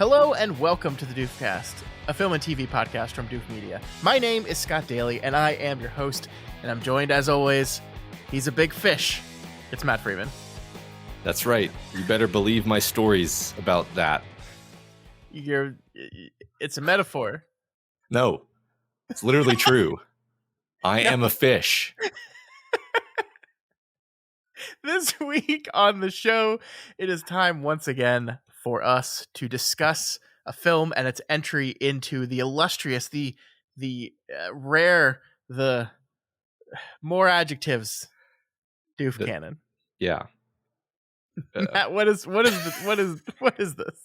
Hello and welcome to the Doofcast, a film and TV podcast from Doof Media. My name is Scott Daly and I am your host, and I'm joined as always, he's a big fish. It's Matt Freeman. That's right. You better believe my stories about that. It's a metaphor. No, it's literally true. I am a fish. This week on the show, it is time once again for us to discuss a film and its entry into the illustrious, the rare, the more adjectives Doof canon. Yeah. Matt, what is this?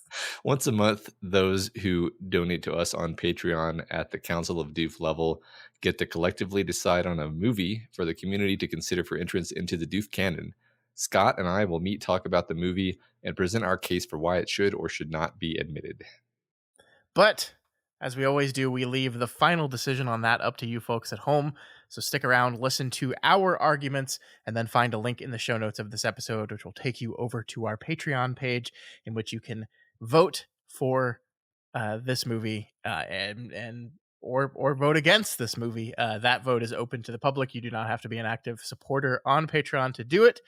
Once a month, those who donate to us on Patreon at the Council of Doof level get to collectively decide on a movie for the community to consider for entrance into the Doof canon. Scott and I will meet, talk about the movie, and present our case for why it should or should not be admitted. But as we always do, we leave the final decision on that up to you folks at home. So stick around, listen to our arguments, and then find a link in the show notes of this episode, which will take you over to our Patreon page, in which you can vote for this movie or vote against this movie. That vote is open to the public. You do not have to be an active supporter on Patreon to do it.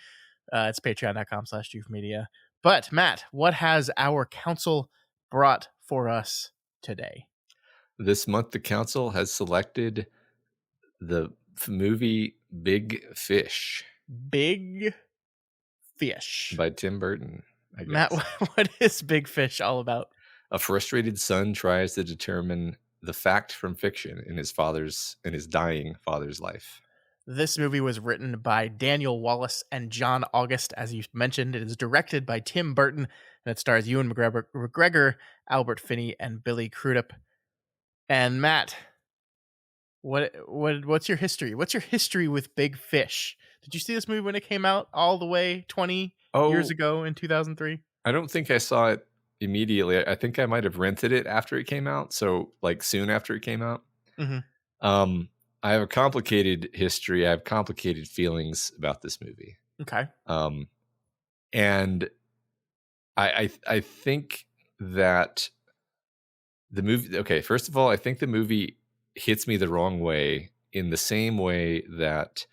It's patreon.com/doofmedia. But Matt, what has our council brought for us today? This month, the council has selected the movie Big Fish. Big Fish. By Tim Burton, I guess. Matt, what is Big Fish all about? A frustrated son tries to determine the fact from fiction in his dying father's life. This movie was written by Daniel Wallace and John August, as you mentioned. It is directed by Tim Burton, and it stars Ewan McGregor, Albert Finney, and Billy Crudup. And Matt, what's your history? What's your history with Big Fish? Did you see this movie when it came out all the way 20 years ago in 2003? I don't think I saw it immediately. I think I might have rented it after it came out, so like soon after it came out. Mm-hmm. I have a complicated history. I have complicated feelings about this movie. Okay. And I think that the movie. Okay, first of all, I think the movie hits me the wrong way in the same way that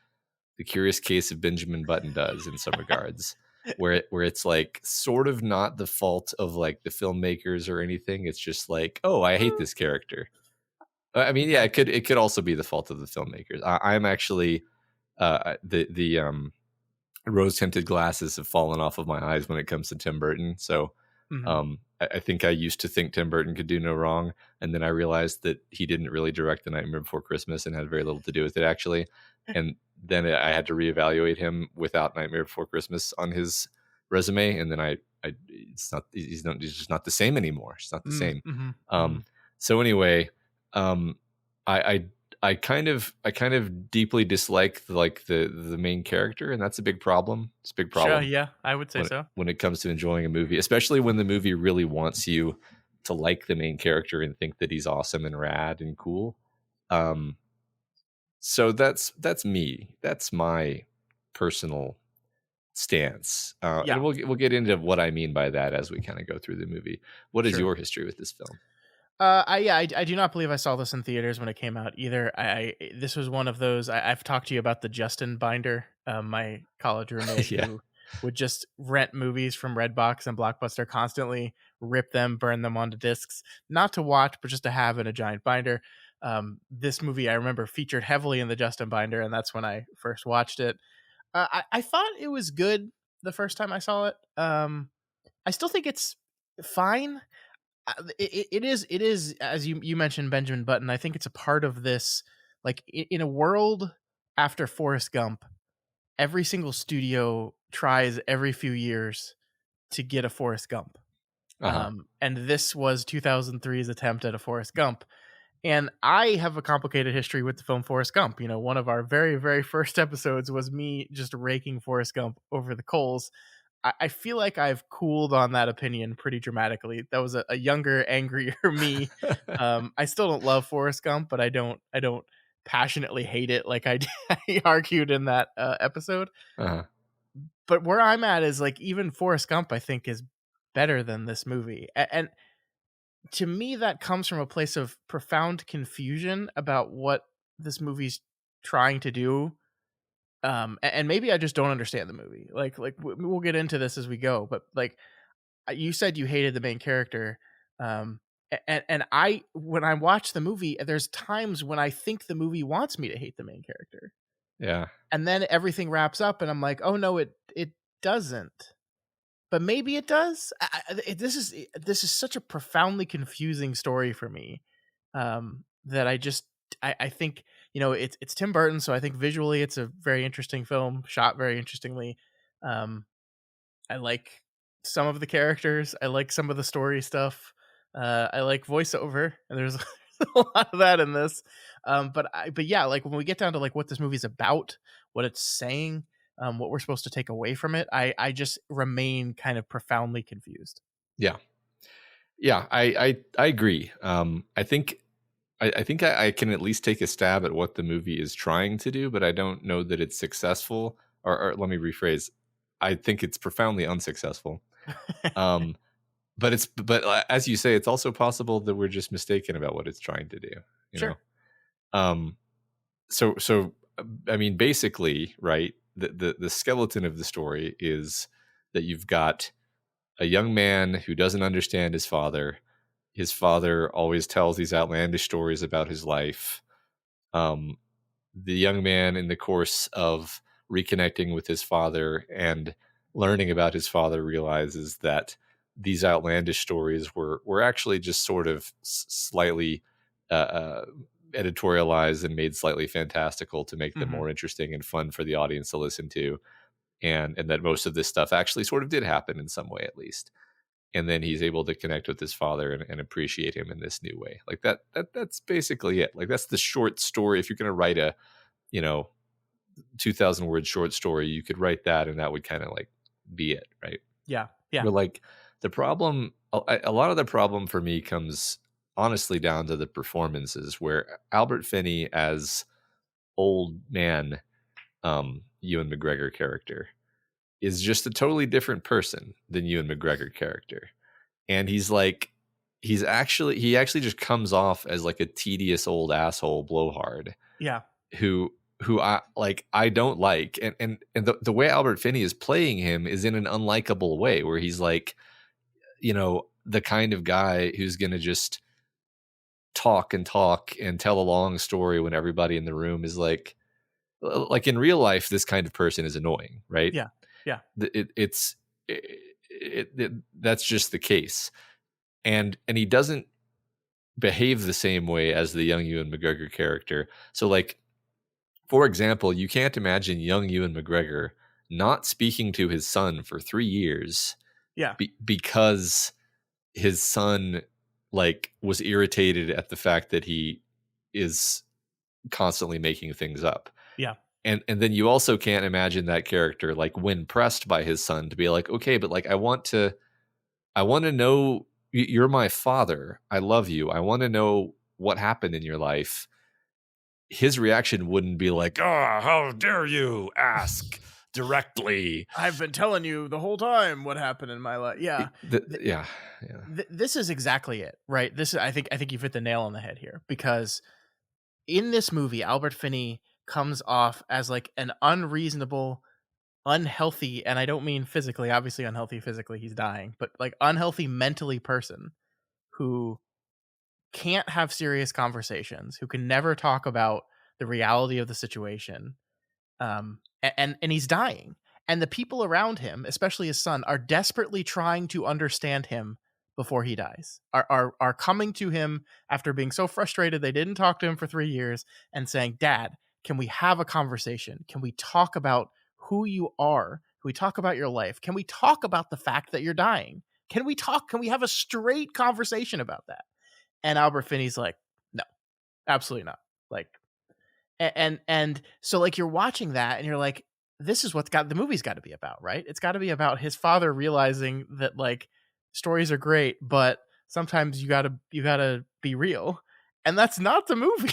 The Curious Case of Benjamin Button does in some regards, where it's like sort of not the fault of like the filmmakers or anything. It's just like, oh, I hate this character. I mean, yeah, it could also be the fault of the filmmakers. I'm actually the rose-tinted glasses have fallen off of my eyes when it comes to Tim Burton. So I think I used to think Tim Burton could do no wrong, and then I realized that he didn't really direct The Nightmare Before Christmas and had very little to do with it actually. And then I had to reevaluate him without Nightmare Before Christmas on his resume, and then he's just not the same anymore. It's not the same. Mm-hmm. So anyway. I kind of deeply dislike the main character, and that's a big problem. It's a big problem. Sure, yeah, I would say so. When it comes to enjoying a movie, especially when the movie really wants you to like the main character and think that he's awesome and rad and cool. So that's me. That's my personal stance. And we'll get into what I mean by that as we kind of go through the movie. What is your history with this film? I do not believe I saw this in theaters when it came out either. This was one of those. I've talked to you about the Justin Binder, my college roommate who would just rent movies from Redbox and Blockbuster constantly, rip them, burn them onto discs, not to watch, but just to have in a giant binder. This movie I remember featured heavily in the Justin Binder, and that's when I first watched it. I thought it was good the first time I saw it. I still think it's fine. It is as you mentioned Benjamin Button. I think it's a part of this, like in a world after Forrest Gump, every single studio tries every few years to get a Forrest Gump. And this was 2003's attempt at a Forrest Gump. And I have a complicated history with the film Forrest Gump. You know, one of our very, very first episodes was me just raking Forrest Gump over the coals. I feel like I've cooled on that opinion pretty dramatically. That was a younger, angrier me. I still don't love Forrest Gump, but I don't passionately hate it like I argued in that episode. But where I'm at is like even Forrest Gump, I think, is better than this movie. And to me, that comes from a place of profound confusion about what this movie's trying to do. And maybe I just don't understand the movie. We'll get into this as we go, but like you said, you hated the main character. And I, when I watch the movie, there's times when I think the movie wants me to hate the main character, Yeah. and then everything wraps up, and I'm like, oh no, it doesn't. But maybe it does. This is such a profoundly confusing story for me, that I think, it's Tim Burton, so I think visually it's a very interesting film, shot very interestingly. Um, I like some of the characters. I like some of the story stuff. I like voiceover, and there's a lot of that in this. But yeah, like when we get down to like what this movie's about, what it's saying, what we're supposed to take away from it, I just remain kind of profoundly confused. Yeah. Yeah. I agree. I think I can at least take a stab at what the movie is trying to do, but I don't know that it's successful. Or let me rephrase. I think it's profoundly unsuccessful. Um, but as you say, it's also possible that we're just mistaken about what it's trying to do. You Sure. know. So I mean, basically, right? The skeleton of the story is that you've got a young man who doesn't understand his father. His father always tells these outlandish stories about his life. Um, the young man, in the course of reconnecting with his father and learning about his father, realizes that these outlandish stories were actually just sort of slightly editorialized and made slightly fantastical to make them Hmm. more interesting and fun for the audience to listen to, and that most of this stuff actually sort of did happen in some way, at least. And then he's able to connect with his father and appreciate him in this new way. Like that's basically it. Like that's the short story. If you're going to write a, you know, 2,000 word short story, you could write that and that would kind of like be it, right? Yeah. Yeah. But like the problem, a lot of the problem for me comes honestly down to the performances, where Albert Finney as old man, Ewan McGregor character, is just a totally different person than Ewan McGregor character. And he actually just comes off as like a tedious old asshole blowhard Yeah. who I don't like. And the way Albert Finney is playing him is in an unlikable way, where he's like, the kind of guy who's going to just talk and talk and tell a long story when everybody in the room is like in real life, this kind of person is annoying, right? Yeah. Yeah. That's just the case. And he doesn't behave the same way as the young Ewan McGregor character. So like, for example, you can't imagine young Ewan McGregor not speaking to his son for 3 years Yeah. because his son like was irritated at the fact that he is constantly making things up. Yeah. And then you also can't imagine that character like when pressed by his son to be like, okay, but like I want to know, you're my father. I love you. I want to know what happened in your life. His reaction wouldn't be like, "Oh, how dare you ask directly." I've been telling you the whole time what happened in my life. Yeah. Yeah. This is exactly it, right? I think you've hit the nail on the head here, because in this movie, Albert Finney comes off as like an unreasonable, unhealthy, and I don't mean physically, obviously unhealthy physically, he's dying, but like unhealthy mentally person who can't have serious conversations, who can never talk about the reality of the situation. And he's dying. And the people around him, especially his son, are desperately trying to understand him before he dies. Are coming to him after being so frustrated they didn't talk to him for 3 years and saying, "Dad, can we have a conversation? Can we talk about who you are? Can we talk about your life? Can we talk about the fact that you're dying? Can we have a straight conversation about that?" And Albert Finney's like, "No, absolutely not." Like, and so like you're watching that and you're like, this is what the movie's got to be about, right? It's got to be about his father realizing that like stories are great, but sometimes you gotta be real. And that's not the movie.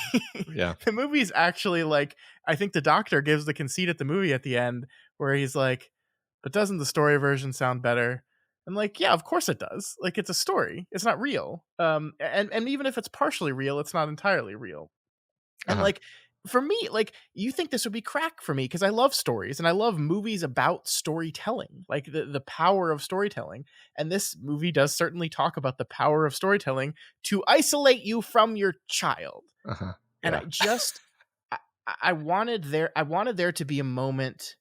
Yeah. The movie's actually like, I think the doctor gives the conceit at the movie at the end where he's like, but doesn't the story version sound better? And like, yeah, of course it does. Like, it's a story. It's not real. And even if it's partially real, it's not entirely real. And Uh-huh. like for me, like you think this would be crack for me because I love stories and I love movies about storytelling, like the power of storytelling. And this movie does certainly talk about the power of storytelling to isolate you from your child. Uh-huh. And Yeah. I just I wanted there to be a moment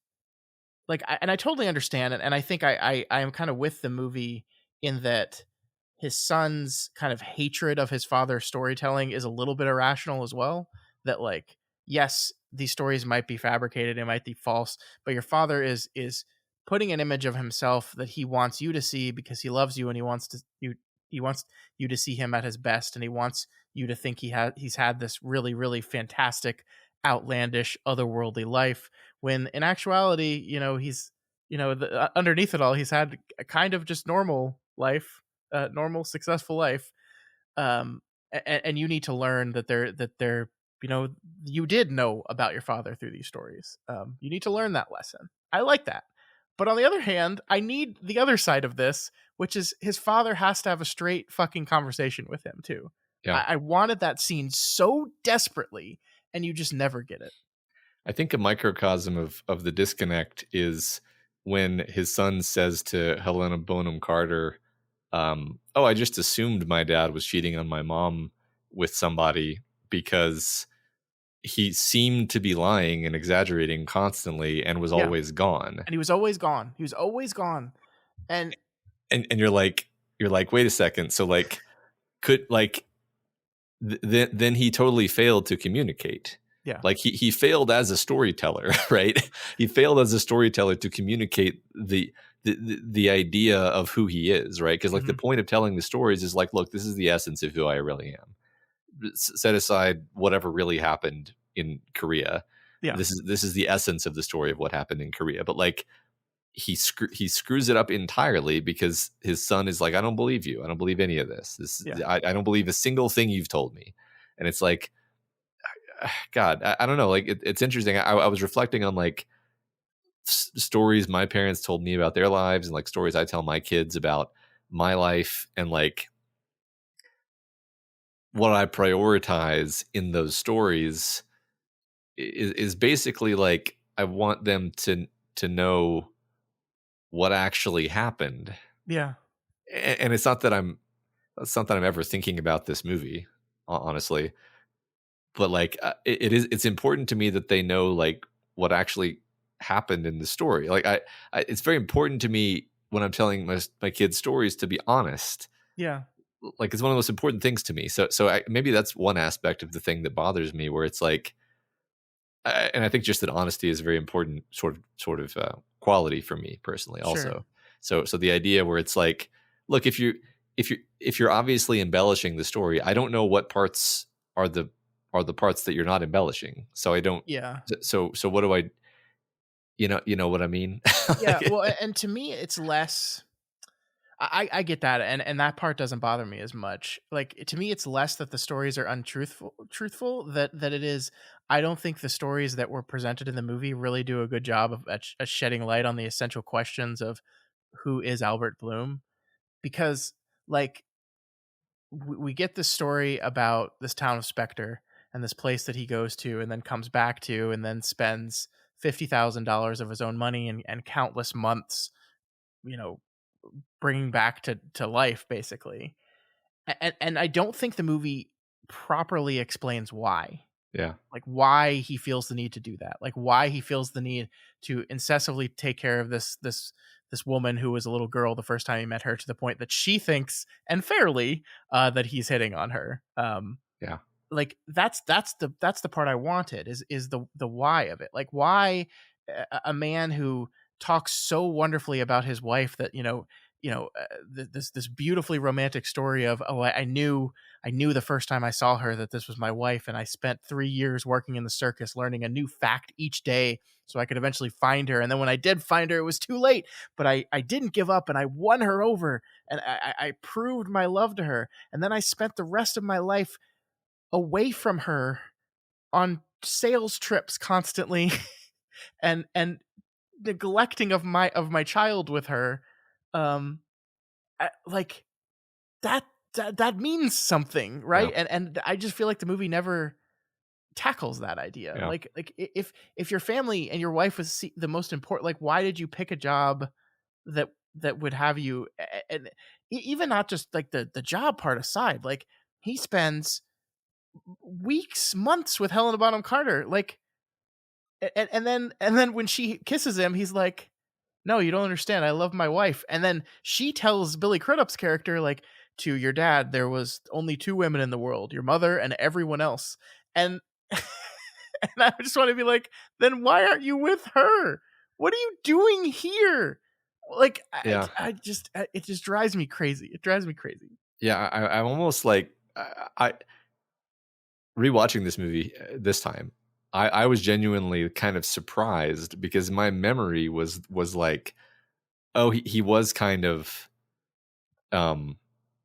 like and I totally understand it, and I think I am kind of with the movie in that his son's kind of hatred of his father's storytelling is a little bit irrational as well. That like, yes, these stories might be fabricated, it might be false, but your father is putting an image of himself that he wants you to see because he loves you and he wants you to see him at his best, and he wants you to think he's had this really really fantastic outlandish otherworldly life when in actuality, he's underneath it all he's had a kind of just normal life, normal successful life. And you need to learn that you know you did know about your father through these stories. You need to learn that lesson. I like that. But on the other hand, I need the other side of this, which is his father has to have a straight fucking conversation with him too. Yeah. I wanted that scene so desperately, and you just never get it. I think a microcosm of the disconnect is when his son says to Helena Bonham Carter, "Oh, I just assumed my dad was cheating on my mom with somebody because he seemed to be lying and exaggerating constantly and was Yeah, always gone." and he was always gone. He was always gone, and And you're like, wait a second. So like, could like then he totally failed to communicate. yeah, Like he failed as a storyteller, right? He failed as a storyteller to communicate the idea of who he is, right? Because like the hmm, point of telling the stories is like, look, this is the essence of who I really am. Set aside whatever really happened in Korea. yeah, This is the essence of the story of what happened in Korea. But like he screws it up entirely because his son is like, I don't believe you. I don't believe any of this. yeah, I don't believe a single thing you've told me. And it's like, God, I don't know. Like it's interesting. I was reflecting on like stories my parents told me about their lives and like stories I tell my kids about my life and like what I prioritize in those stories is basically like I want them to know what actually happened. yeah, And it's not that I'm ever thinking about this movie, honestly, but like it's important to me that they know like what actually happened in the story. Like it's very important to me when I'm telling my kids stories to be honest. yeah, Like it's one of the most important things to me. Maybe that's one aspect of the thing that bothers me, where it's like, and I think just that honesty is a very important sort of quality for me personally, sure, also. So the idea where it's like, look, if you're obviously embellishing the story, I don't know what parts are the parts that you're not embellishing. So I don't. yeah, So what do I? You know what I mean? yeah. Well, and to me, it's less. I get that, and that part doesn't bother me as much. Like to me, it's less that the stories are truthful that it is. I don't think the stories that were presented in the movie really do a good job of at shedding light on the essential questions of who is Albert Bloom, because like we get this story about this town of Spectre and this place that he goes to and then comes back to and then spends $50,000 of his own money and countless months, you know, bringing back to life basically. And I don't think the movie properly explains why. Yeah, Like why he feels the need to do that. Like why he feels the need to incessantly take care of this woman who was a little girl the first time he met her, to the point that she thinks, and fairly, that he's hitting on her. yeah, Like that's the part I wanted is the why of it. Like why a man who talks so wonderfully about his wife that this beautifully romantic story of, oh, I knew the first time I saw her that this was my wife, and I spent 3 years working in the circus learning a new fact each day so I could eventually find her, and then when I did find her it was too late, but I didn't give up and I won her over, and I proved my love to her, and then I spent the rest of my life away from her on sales trips constantly and neglecting of my child with her. um like that, that means something, Yeah. right? And I just feel like the movie never tackles that idea. Yeah. Like if your family and your wife was the most important, like why did you pick a job that would have you and even not just like the job part aside, like he spends weeks, months with Helena Bonham Carter, like and then when she kisses him, he's like, "No, you don't understand. I love my wife." And then she tells Billy Crudup's character, like, "To your dad, there was only two women in the world: your mother and everyone else." And and I just want to be like, "Then why aren't you with her? What are you doing here?" Like, Yeah. it just drives me crazy. It drives me crazy. Yeah. I'm almost like I rewatching this movie this time. I was genuinely kind of surprised because my memory was like, oh, he was kind of um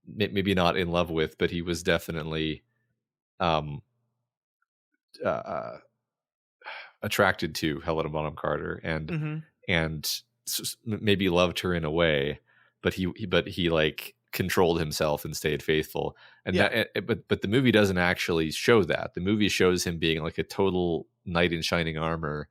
maybe not in love with, but he was definitely um uh, uh, attracted to Helena Bonham Carter, Mhm. and maybe loved her in a way, but he like controlled himself and stayed faithful. And Yeah. but the movie doesn't actually show that. The movie shows him being like a total knight in shining armor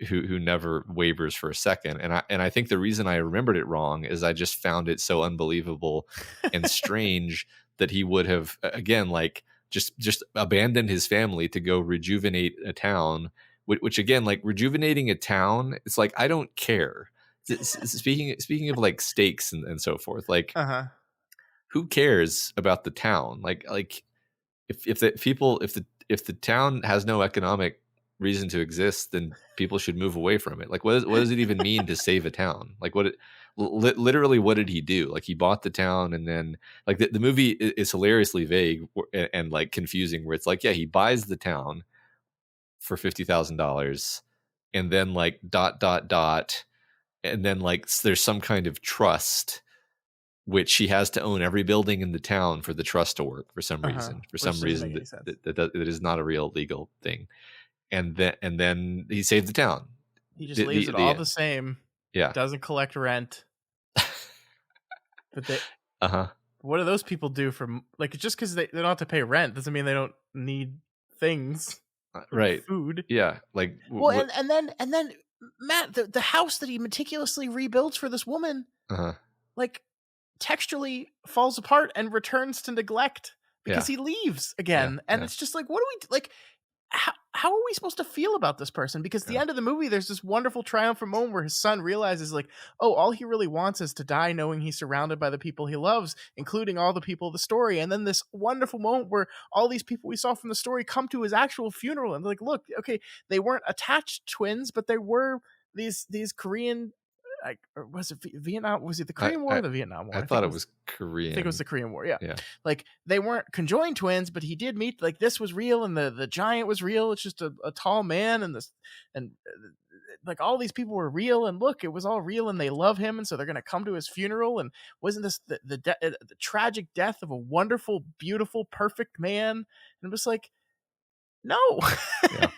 who never wavers for a second. And I think the reason I remembered it wrong is I just found it so unbelievable and strange that he would have again like just abandoned his family to go rejuvenate a town, which again, like rejuvenating a town, it's like I don't care. Speaking of like stakes and so forth, like Uh-huh. who cares about the town? Like if the people if the town has no economic reason to exist, then people should move away from it. Like what does it even mean to save a town? Like literally what did he do? Like he bought the town, and then like the movie is hilariously vague and like confusing, where it's like, yeah, he buys the town for $50,000, and then like dot, and then like there's some kind of trust which he has to own every building in the town for the trust to work for some Uh-huh. reason. For Which some doesn't make reason any sense. that is not a real legal thing. And then he saved the town. He just leaves The it all the the same, yeah. doesn't collect rent. But they Uh-huh. what do those people do for like just because they don't have to pay rent doesn't mean they don't need things like Right. food. Yeah. Like Well, what and then Matt, the house that he meticulously rebuilds for this woman, uh-huh. like texturally falls apart and returns to neglect because Yeah. he leaves Yeah. again. And Yeah. it's just like, what do we like? How are we supposed to feel about this person? Because at the Yeah. end of the movie, there's this wonderful triumphant moment where his son realizes, like, oh, all he really wants is to die knowing he's surrounded by the people he loves, including all the people of the story. And then this wonderful moment where all these people we saw from the story come to his actual funeral and like, look, okay, they weren't attached twins, but they were these Korean, like, or was it Vietnam? Was it the I Korean War I or the Vietnam War? I I think thought it it was was I think it was Korean. the Korean War. Yeah. Yeah. Like they weren't conjoined twins, but he did meet like this was real and the giant was real. It's just a tall man and this and like all these people were real and look, it was all real and they love him and so they're going to come to his funeral and wasn't this the tragic death of a wonderful, beautiful, perfect man? And I'm just like, no. Yeah.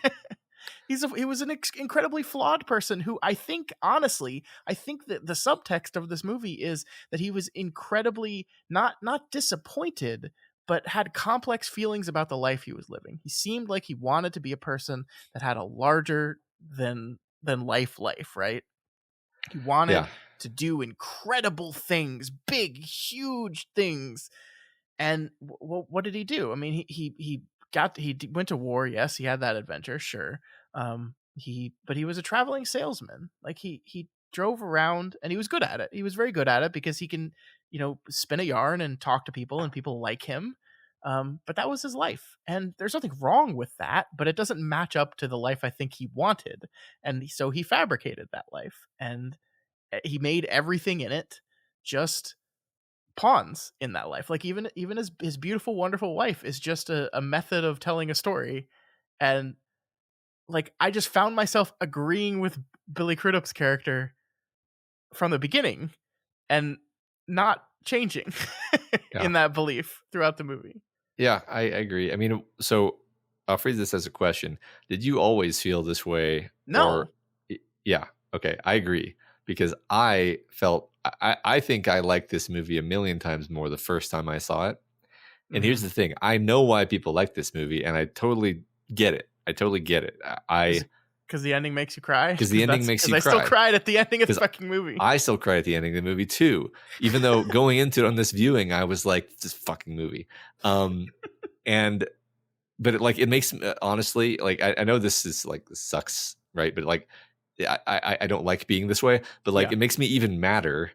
He was an incredibly flawed person who I think, honestly, I think that the subtext of this movie is that he was incredibly not disappointed, but had complex feelings about the life he was living. He seemed like he wanted to be a person that had a larger than life, right? He Yeah. wanted to do incredible things, big, huge things, and what did he do? I mean, he went to war. Yes, he had that adventure. Sure. But he was a traveling salesman. Like he drove around and he was good at it. He was very good at it because he can, spin a yarn and talk to people and people like him. But that was his life, and there's nothing wrong with that. But it doesn't match up to the life I think he wanted, and so he fabricated that life, and he made everything in it just pawns in that life. Like even his beautiful, wonderful wife is just a method of telling a story. And like I just found myself agreeing with Billy Crudup's character from the beginning and not changing Yeah. in that belief throughout the movie. Yeah, I agree. I mean, so I'll phrase this as a question. Did you always feel this way? Or No. yeah, okay, I agree. because I think I liked this movie a million times more the first time I saw it. And here's the thing. I know why people like this movie, and I totally get it. Because the ending makes you cry? Because the ending makes you cry. Because I still cried at the ending of the 'Cause fucking movie. I still cried at the ending of the movie too. Even though going into it on this viewing, I was like, this fucking movie. But it makes honestly, like, I know this is like, this sucks, right? But like, I don't like being this way, but like, Yeah. it makes me even madder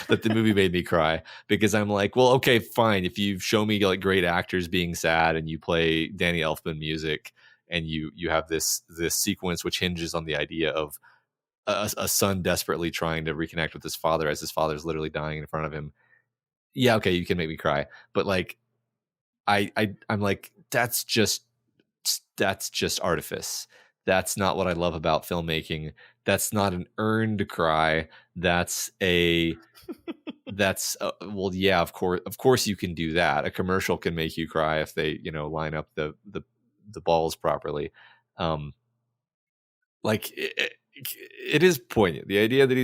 that the movie made me cry, because I'm like, well, okay, fine. If you show me like great actors being sad and you play Danny Elfman music and you have this sequence which hinges on the idea of a son desperately trying to reconnect with his father as his father's literally dying in front of him. Yeah, okay, you can make me cry, but like, I'm like, that's just artifice. That's not what I love about filmmaking. That's not an earned cry. That's well, yeah, of course you can do that. A commercial can make you cry if they, line up the balls properly. Like, it is poignant. The idea that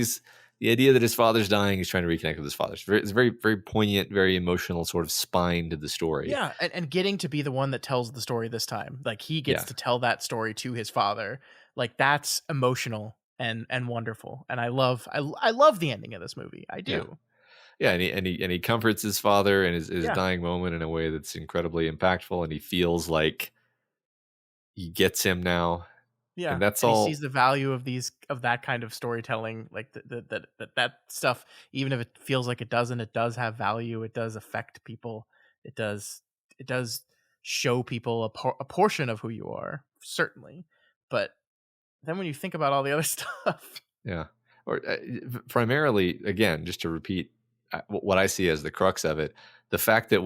his father's dying, he's trying to reconnect with his father. It's very, very poignant, very emotional sort of spine to the story. Yeah, and getting to be the one that tells the story this time. Like, he gets to tell that story to his father. Like, that's emotional and wonderful. And I love the ending of this movie. I do. Yeah, and he comforts his father in his Yeah. dying moment in a way that's incredibly impactful, and he feels like he gets him now. Yeah, And that's and he all. sees the value of that kind of storytelling, like that stuff. Even if it feels like it doesn't, it does have value. It does affect people. It does show people a portion of who you are, certainly. But then when you think about all the other stuff, Yeah. Or primarily, again, just to repeat what I see as the crux of it, the fact that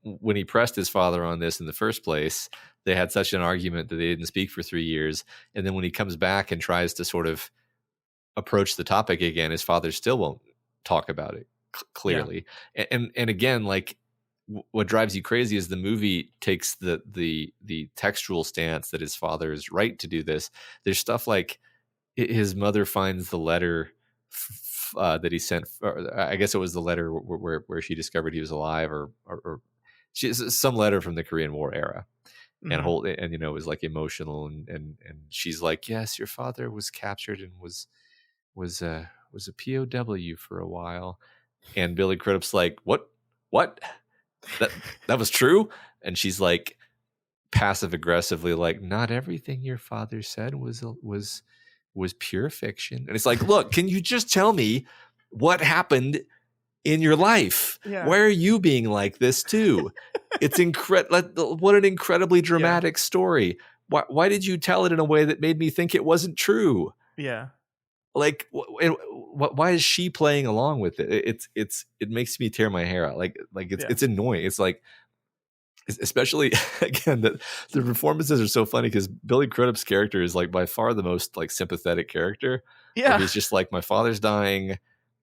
when he pressed his father on this in the first place, they had such an argument that they didn't speak for 3 years, and then when he comes back and tries to sort of approach the topic again, his father still won't talk about it clearly. And again, like, what drives you crazy is the movie takes the textual stance that his father is right to do this. There's stuff like, his mother finds the letter that he sent. Or I guess it was the letter where she discovered he was alive, or some letter from the Korean War era, and it was like emotional, and she's like, yes, your father was captured and was a POW for a while, and Billy Crudup's like, what that was true, and she's like, passive aggressively, like, not everything your father said was pure fiction. And it's like, look, can you just tell me what happened in your life? Yeah. Why are you being like this too? It's incredible. What an incredibly dramatic story. Why did you tell it in a way that made me think it wasn't true? Yeah. Like, why is she playing along with it? It makes me tear my hair out. It's annoying. It's like, especially again, that the performances are so funny because Billy Crudup's character is like by far the most like sympathetic character. Yeah. Where he's just like, my father's dying,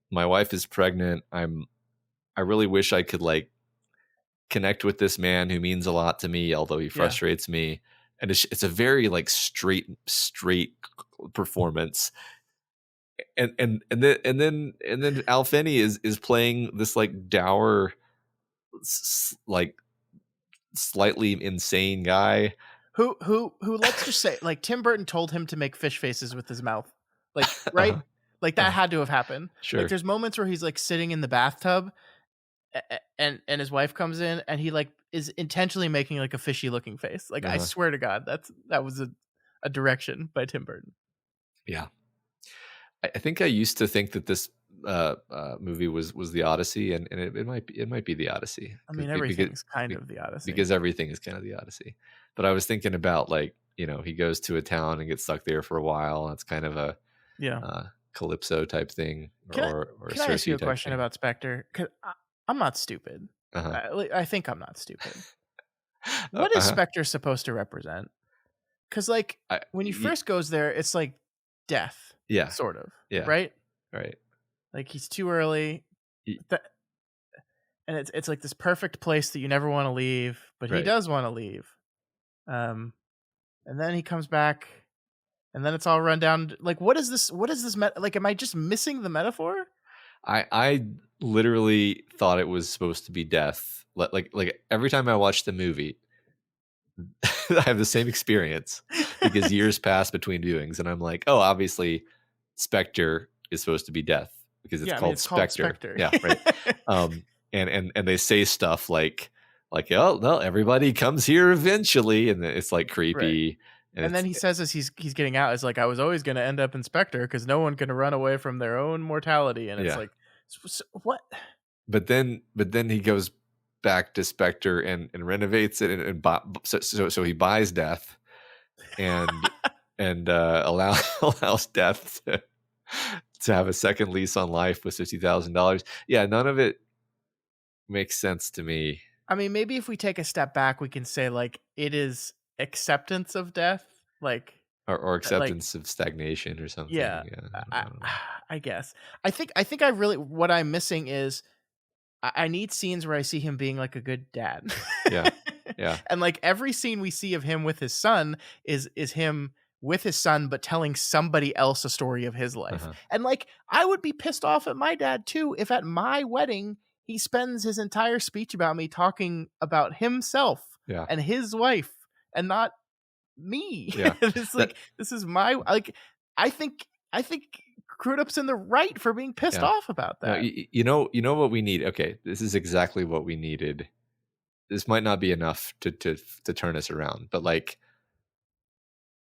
my wife is pregnant. I really wish I could like connect with this man who means a lot to me, although he frustrates me. And it's a very like straight performance. And then Al Finney is playing this like dour, like slightly insane guy who let's just say, like, Tim Burton told him to make fish faces with his mouth, like, right? Like, that had to have happened. Sure. Like, there's moments where he's like sitting in the bathtub and his wife comes in and he like is intentionally making like a fishy looking face. Like, I swear to God, that was a direction by Tim Burton. Yeah. I think I used to think that this movie was the Odyssey, and it might be the Odyssey. I mean, everything's kind of the Odyssey, because everything is kind of the Odyssey. But I was thinking about, like, he goes to a town and gets stuck there for a while. It's kind of a Calypso type thing, or can I ask you a question about Spectre? Because I'm not stupid. I think I'm not stupid. What is Spectre supposed to represent? Because like when he first goes there, it's like death. Yeah. Sort of. Yeah. Right? Right. Like, he's too early. And it's like this perfect place that you never want to leave, but he does want to leave. And then he comes back and then it's all run down. Like, what is this? What is this? Like, am I just missing the metaphor? I literally thought it was supposed to be death. Like every time I watch the movie, I have the same experience because years pass between viewings, and I'm like, oh, obviously, Spectre is supposed to be death because it's Yeah, I mean, called it's called Spectre. Spectre. Yeah, right. And they say stuff like oh no, everybody comes here eventually, and it's like Right. creepy. And And then he says as he's getting out, it's like, I was always going to end up in Spectre because no one can run away from their own mortality. And it's yeah, like, what? but then he goes back to Spectre and renovates it so he buys death and allows death to have a second lease on life with $50,000. Yeah, none of it makes sense to me. I mean, maybe if we take a step back, we can say like it is acceptance of death, like Or like acceptance of stagnation or something. yeah. Yeah, I I, don't I know. I guess I really what I'm missing is I need scenes where I see him being like a good dad. Yeah, yeah, And like every scene we see of him with his son is him with his son but telling somebody else a story of his life. uh-huh. And like I would be pissed off at my dad too if at my wedding he spends his entire speech about me talking about himself Yeah, and his wife and not me. yeah. It's That like this is my like I think Crudup's in the right for being pissed yeah. off about No, that. you know what we need. Okay, this is exactly what we needed. This might not be enough to turn us around, but like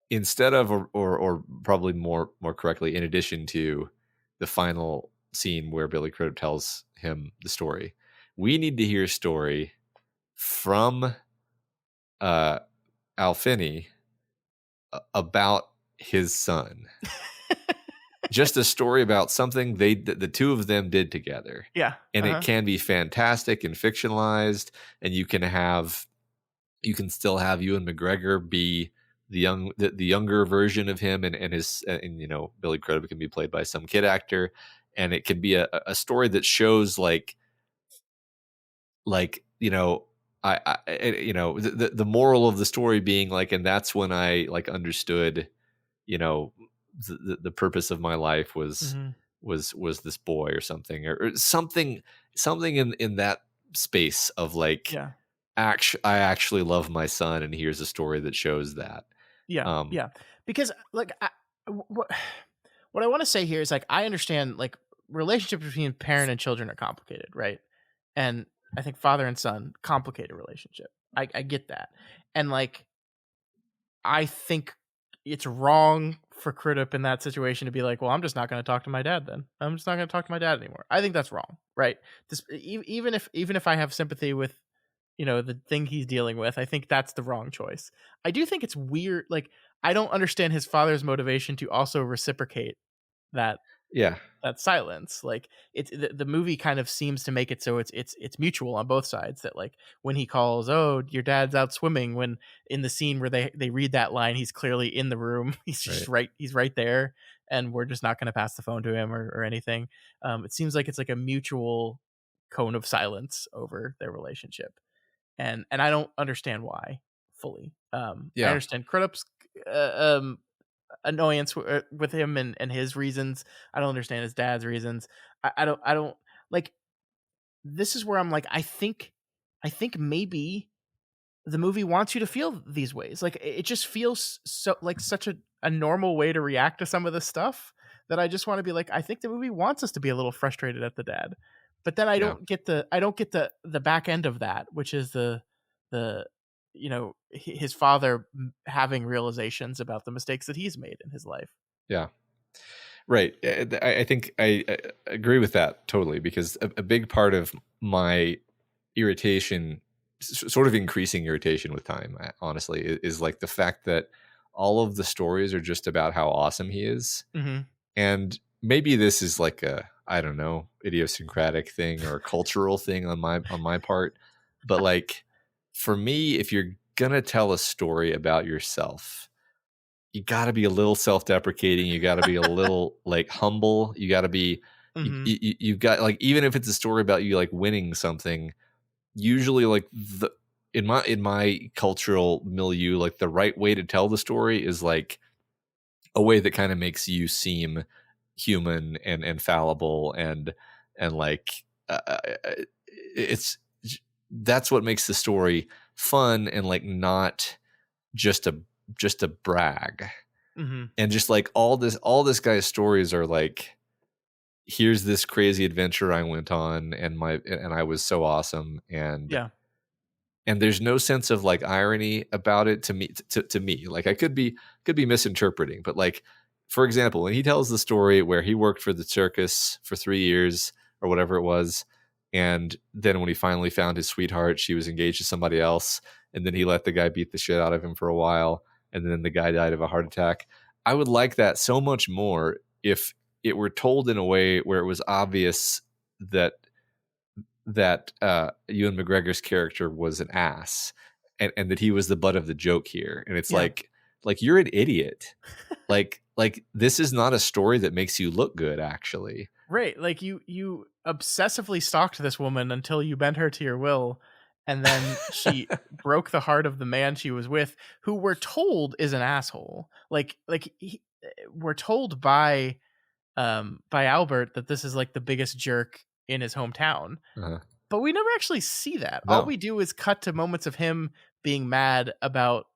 instead of or probably more correctly, in addition to the final scene where Billy Crudup tells him the story, we need to hear a story from uh Al Finney about his son. Just a story about something the two of them did together. Yeah. And it Uh-huh. can be fantastic and fictionalized, and you can still have Ewan McGregor be the younger version of him, and his and Billy Crudup can be played by some kid actor, and it can be a story that shows like the moral of the story being like, and that's when I like understood you know the purpose of my life was Mhm. was this boy or something or something in that space of like Yeah. I actually love my son, and here's a story that shows that. Yeah, um yeah. Because like what I want to say here is like I understand like relationships between parent and children are complicated, right? And I think father and son complicated relationship. I get that, and like I think it's wrong for Crudup in that situation to be like, well, I'm just not going to talk to my dad. Then I'm just not going to talk to my dad anymore. I think that's wrong, right? This, even if I have sympathy with the thing he's dealing with, I think that's the wrong choice. I do think it's weird. Like, I don't understand his father's motivation to also reciprocate that yeah, that silence. Like, it's the movie kind of seems to make it so it's mutual on both sides. That like when he calls, oh, your dad's out swimming. When in the scene where they read that line, he's clearly in the room. He's just right, right. He's right there, and we're just not going to pass the phone to him or anything. It seems like it's like a mutual cone of silence over their relationship, and I don't understand why fully. I yeah, understand Crudup's uh, um, annoyance with him and his reasons. I don't understand his dad's reasons. I don't like. This is where I'm like, I think maybe the movie wants you to feel these ways. Like it just feels so like such a normal way to react to some of this stuff that I just want to be like, I think the movie wants us to be a little frustrated at the dad. But then I yeah, don't get the back end of that, which is the his father having realizations about the mistakes that he's made in his life. yeah. Right. I think I agree with that totally, because a big part of my irritation, sort of increasing irritation with time, honestly, is like the fact that all of the stories are just about how awesome he is. Mm-hmm. And maybe this is like a, I don't know, idiosyncratic thing or a cultural thing on my part. But like for me, if you're gonna tell a story about yourself, you got to be a little self-deprecating. You got to be a little like humble. You got to be Mm-hmm. you've got like, even if it's a story about you like winning something, usually like in my cultural milieu, like the right way to tell the story is like a way that kind of makes you seem human and fallible and like it's that's what makes the story fun and like not just a brag. Mm-hmm. And just like all this guy's stories are like, here's this crazy adventure I went on and I was so awesome. Yeah. And there's no sense of like irony about it to me. To me, like I could be misinterpreting, but like, for example, when he tells the story where he worked for the circus for 3 years or whatever it was, and then when he finally found his sweetheart, she was engaged to somebody else, and then he let the guy beat the shit out of him for a while, and then the guy died of a heart attack. I would like that so much more if it were told in a way where it was obvious that Ewan McGregor's character was an ass, and that he was the butt of the joke here. And it's Yeah. like you're an idiot. like this is not a story that makes you look good, actually. Right. Like you obsessively stalked this woman until you bent her to your will, and then she broke the heart of the man she was with, who we're told is an asshole. We're told by Albert that this is like the biggest jerk in his hometown. Uh-huh. But we never actually see that. No. All we do is cut to moments of him being mad about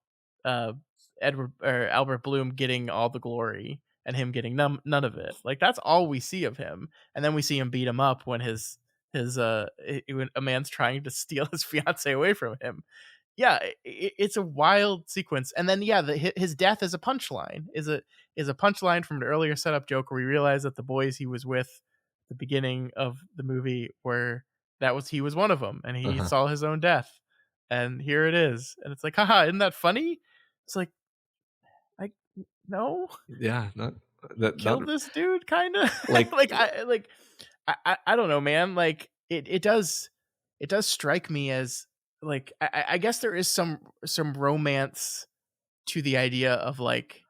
Edward or Albert Bloom getting all the glory and him getting none of it. Like that's all we see of him. And then we see him beat him up when when a man's trying to steal his fiance away from him. Yeah, it's a wild sequence. And then his death is a punchline. Is a punchline from an earlier setup joke where we realize that the boys he was with at the beginning of the movie he was one of them, and he saw his own death, and here it is, and it's like, haha, isn't that funny? It's like, no, yeah, not that killed this dude, kind of like I don't know, man. Like it does strike me as like I guess there is some romance to the idea of like,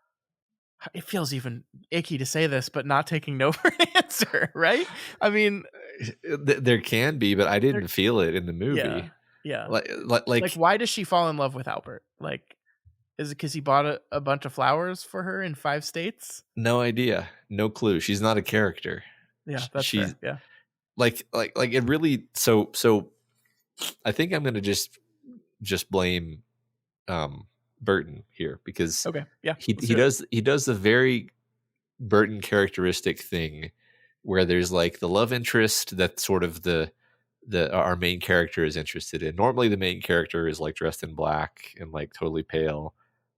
it feels even icky to say this, but not taking no for an answer, right? I mean, there can be, but I didn't feel it in the movie. Yeah. Like why does she fall in love with Albert? Like, is it because he bought a bunch of flowers for her in 5 states? No idea, no clue. She's not a character. Yeah, that's fair. Yeah, like it really. So I think I'm gonna just blame Burton here, because okay, yeah, he does the very Burton characteristic thing where there's like the love interest that sort of the our main character is interested in. Normally the main character is like dressed in black and like totally pale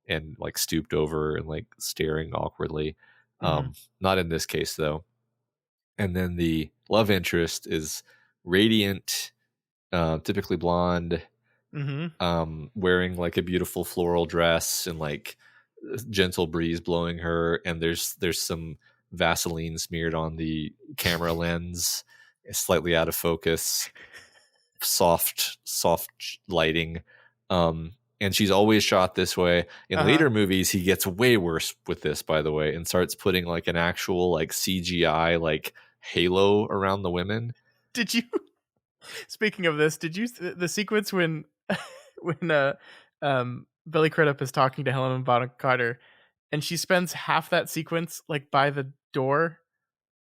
and like stooped over and like staring awkwardly. Not in this case though. And then the love interest is radiant, typically blonde, wearing like a beautiful floral dress and like gentle breeze blowing her, and there's some Vaseline smeared on the camera lens, slightly out of focus, soft lighting, and she's always shot this way. In later movies he gets way worse with this, by the way, and starts putting like an actual like CGI like halo around the women. Did you speaking of this, did you the sequence when Billy Crudup is talking to Helena Bonham Carter, and she spends half that sequence like by the door,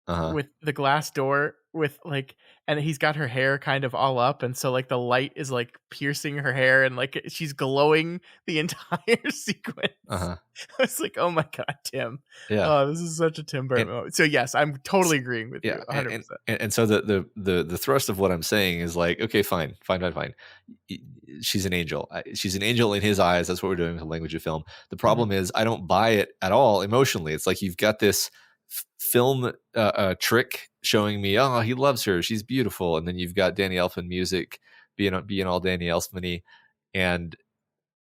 with the glass door, with like, and he's got her hair kind of all up, and so like the light is like piercing her hair, and like she's glowing the entire sequence. I was like, oh my god, Tim. Yeah. Oh, this is such a Tim Burton moment. So yes, I'm totally agreeing with you 100%. And so the thrust of what I'm saying is like, okay, fine. She's an angel. She's an angel in his eyes. That's what we're doing with the language of film. The problem is I don't buy it at all emotionally. It's like you've got this film trick showing me, oh, he loves her, she's beautiful, and then you've got Danny Elfman music being all Danny Elfman-y, and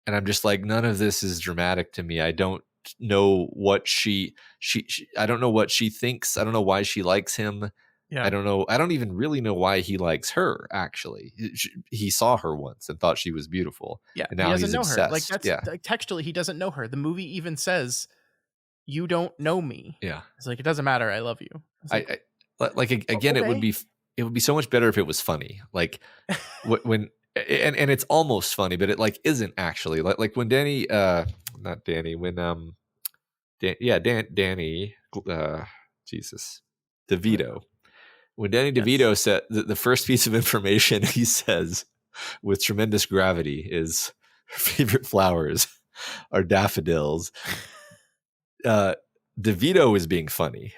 I'm just like, none of this is dramatic to me. I don't know what she I don't know what she thinks. I don't know why she likes him. Yeah. I don't even really know why he likes her, actually. He saw her once and thought she was beautiful. Yeah, and now he's obsessed. Her. Like that's like, textually, he doesn't know her. The movie even says, "You don't know me." Yeah, it's like, it doesn't matter. I love you. Again, okay. It would be so much better if it was funny. Like when and it's almost funny, but it like isn't actually. Like when Danny, not Danny, when Danny, Jesus, DeVito. When Danny Yes. DeVito said the first piece of information he says with tremendous gravity is her favorite flowers are daffodils. DeVito is being funny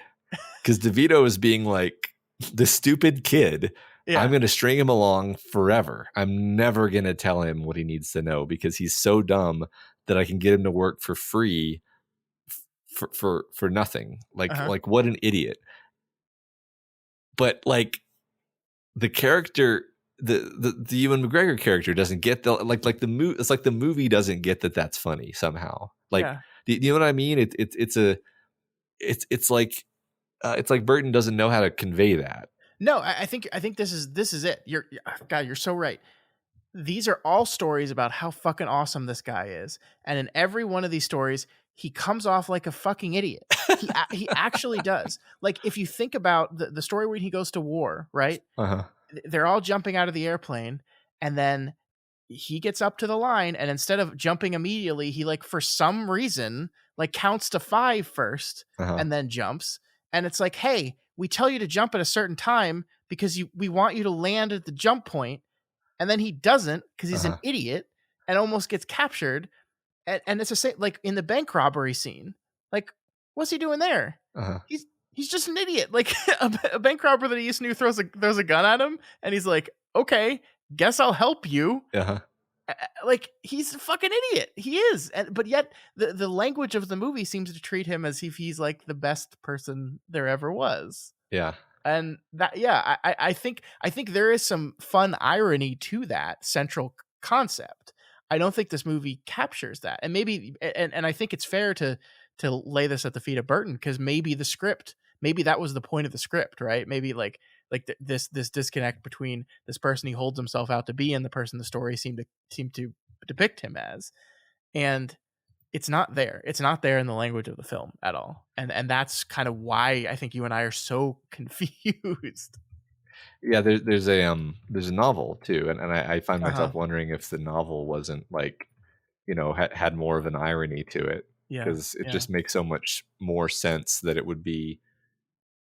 because DeVito is being like the stupid kid. I'm Yeah. going to string him along forever. I'm never going to tell him what he needs to know because he's so dumb that I can get him to work for free for nothing. Uh-huh. Like what an idiot. But like the character, the Ewan McGregor character doesn't get the like the movie. It's like the movie doesn't get that that's funny somehow. Like, Yeah. do you know what I mean? It's like Burton doesn't know how to convey that. No, I think this is it. God, you're so right. These are all stories about how fucking awesome this guy is, and in every one of these stories, he comes off like a fucking idiot. He actually does. Like if you think about the story when he goes to war, right? Uh-huh. They're all jumping out of the airplane, and then he gets up to the line, and instead of jumping immediately, he like for some reason like counts to 5 first Uh-huh. and then jumps. And it's like, hey, we tell you to jump at a certain time because we want you to land at the jump point, and then he doesn't because he's an Uh-huh. idiot and almost gets captured. And it's the same like in the bank robbery scene. Like, what's he doing there? Uh-huh. He's just an idiot. Like a bank robber that he used to know throws a gun at him, and he's like, okay, guess I'll help you. Uh-huh. Like he's a fucking idiot. He is, but yet the language of the movie seems to treat him as if he's like the best person there ever was. Yeah. And that, yeah, I think there is some fun irony to that central concept. I don't think this movie captures that, and maybe, and I think it's fair to lay this at the feet of Burton because maybe the script, maybe that was the point of the script, right? Maybe like this disconnect between this person he holds himself out to be and the person the story seemed to depict him as, and it's not there. It's not there in the language of the film at all. And that's kind of why I think you and I are so confused. Yeah, there's a novel too, and I find Uh-huh. myself wondering if the novel wasn't like, had more of an irony to it, Yeah. because it Yeah. just makes so much more sense that it would be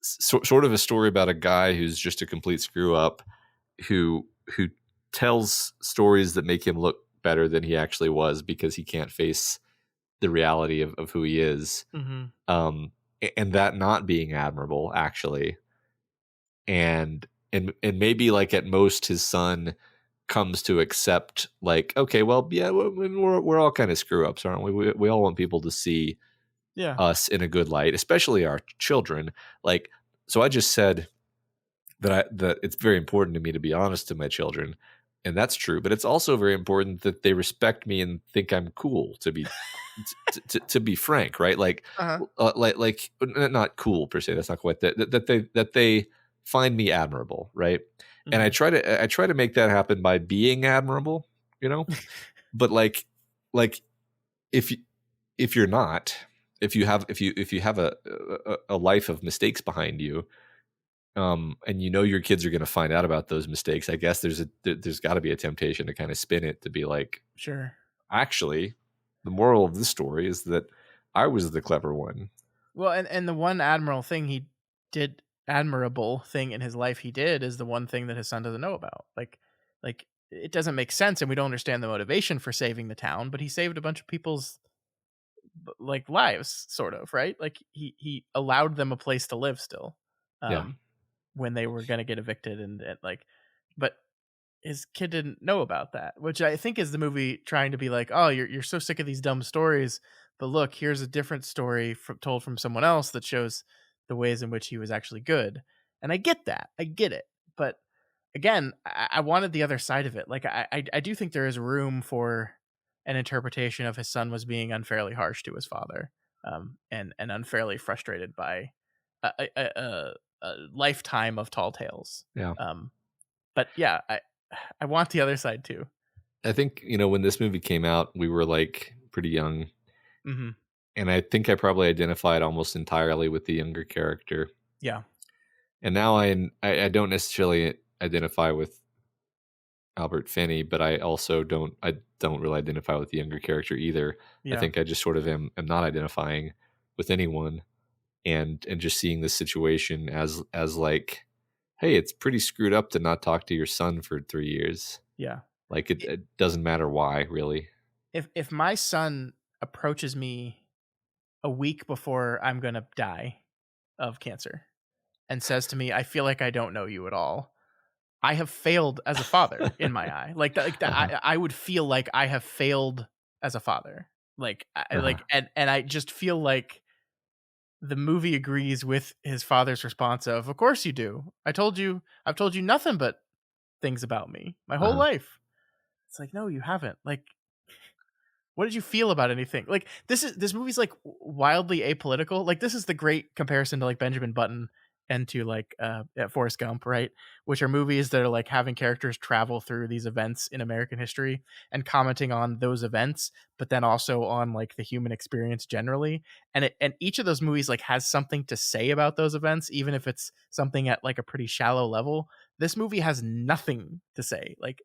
sort of a story about a guy who's just a complete screw up, who tells stories that make him look better than he actually was because he can't face the reality of who he is, Mm-hmm. and that not being admirable actually, and maybe like at most his son comes to accept like, okay, well, yeah, we're all kind of screw ups, aren't we? We all want people to see Yeah. us in a good light, especially our children. Like, so I just said that it's very important to me to be honest to my children, and that's true. But it's also very important that they respect me and think I'm cool. To be frank, right? Like, Uh-huh. not cool per se. That's not quite that they find me admirable, right? And Mm-hmm. I try to make that happen by being admirable, but like if you if you're not, if you have a life of mistakes behind you, and your kids are going to find out about those mistakes, I guess there's got to be a temptation to kind of spin it to be like, Sure. actually, the moral of this story is that I was the clever one. Well, and the one admirable thing in his life he did is the one thing that his son doesn't know about. Like it doesn't make sense, and we don't understand the motivation for saving the town, but he saved a bunch of people's like lives, sort of, right? Like he allowed them a place to live still, Yeah, um, when they were gonna get evicted, and like, but his kid didn't know about that, which I think is the movie trying to be like, oh, you're so sick of these dumb stories, but look, here's a different story told from someone else that shows the ways in which he was actually good. And I get that, I get it, but again, I wanted the other side of it. Like I do think there is room for an interpretation of his son was being unfairly harsh to his father, and unfairly frustrated by a lifetime of tall tales. yeah. But yeah, I want the other side too. I think when this movie came out, we were like pretty young, Mm-hmm. and I think I probably identified almost entirely with the younger character. Yeah. And now I don't necessarily identify with Albert Finney, but I also don't really identify with the younger character either. I Yeah. think I just sort of am not identifying. with anyone, and just seeing this situation as like, hey, it's pretty screwed up to not talk to your son for 3 years. Yeah. Like I- it doesn't matter why, really. if my son approaches me a week before I'm going to die of cancer and says to me, "I feel like I don't know you at all." I have failed as a father in my eye. Like that Uh-huh. I would feel like I have failed as a father. Uh-huh. And I just feel like the movie agrees with his father's response of course you do. I've told you nothing but things about me my whole Uh-huh. life." It's like, "No, you haven't." Like, what did you feel about anything? Like this movie's like wildly apolitical. Like this is the great comparison to like Benjamin Button and to like Forrest Gump, right? Which are movies that are like having characters travel through these events in American history and commenting on those events, but then also on like the human experience generally. And each of those movies like has something to say about those events, even if it's something at like a pretty shallow level. This movie has nothing to say. Like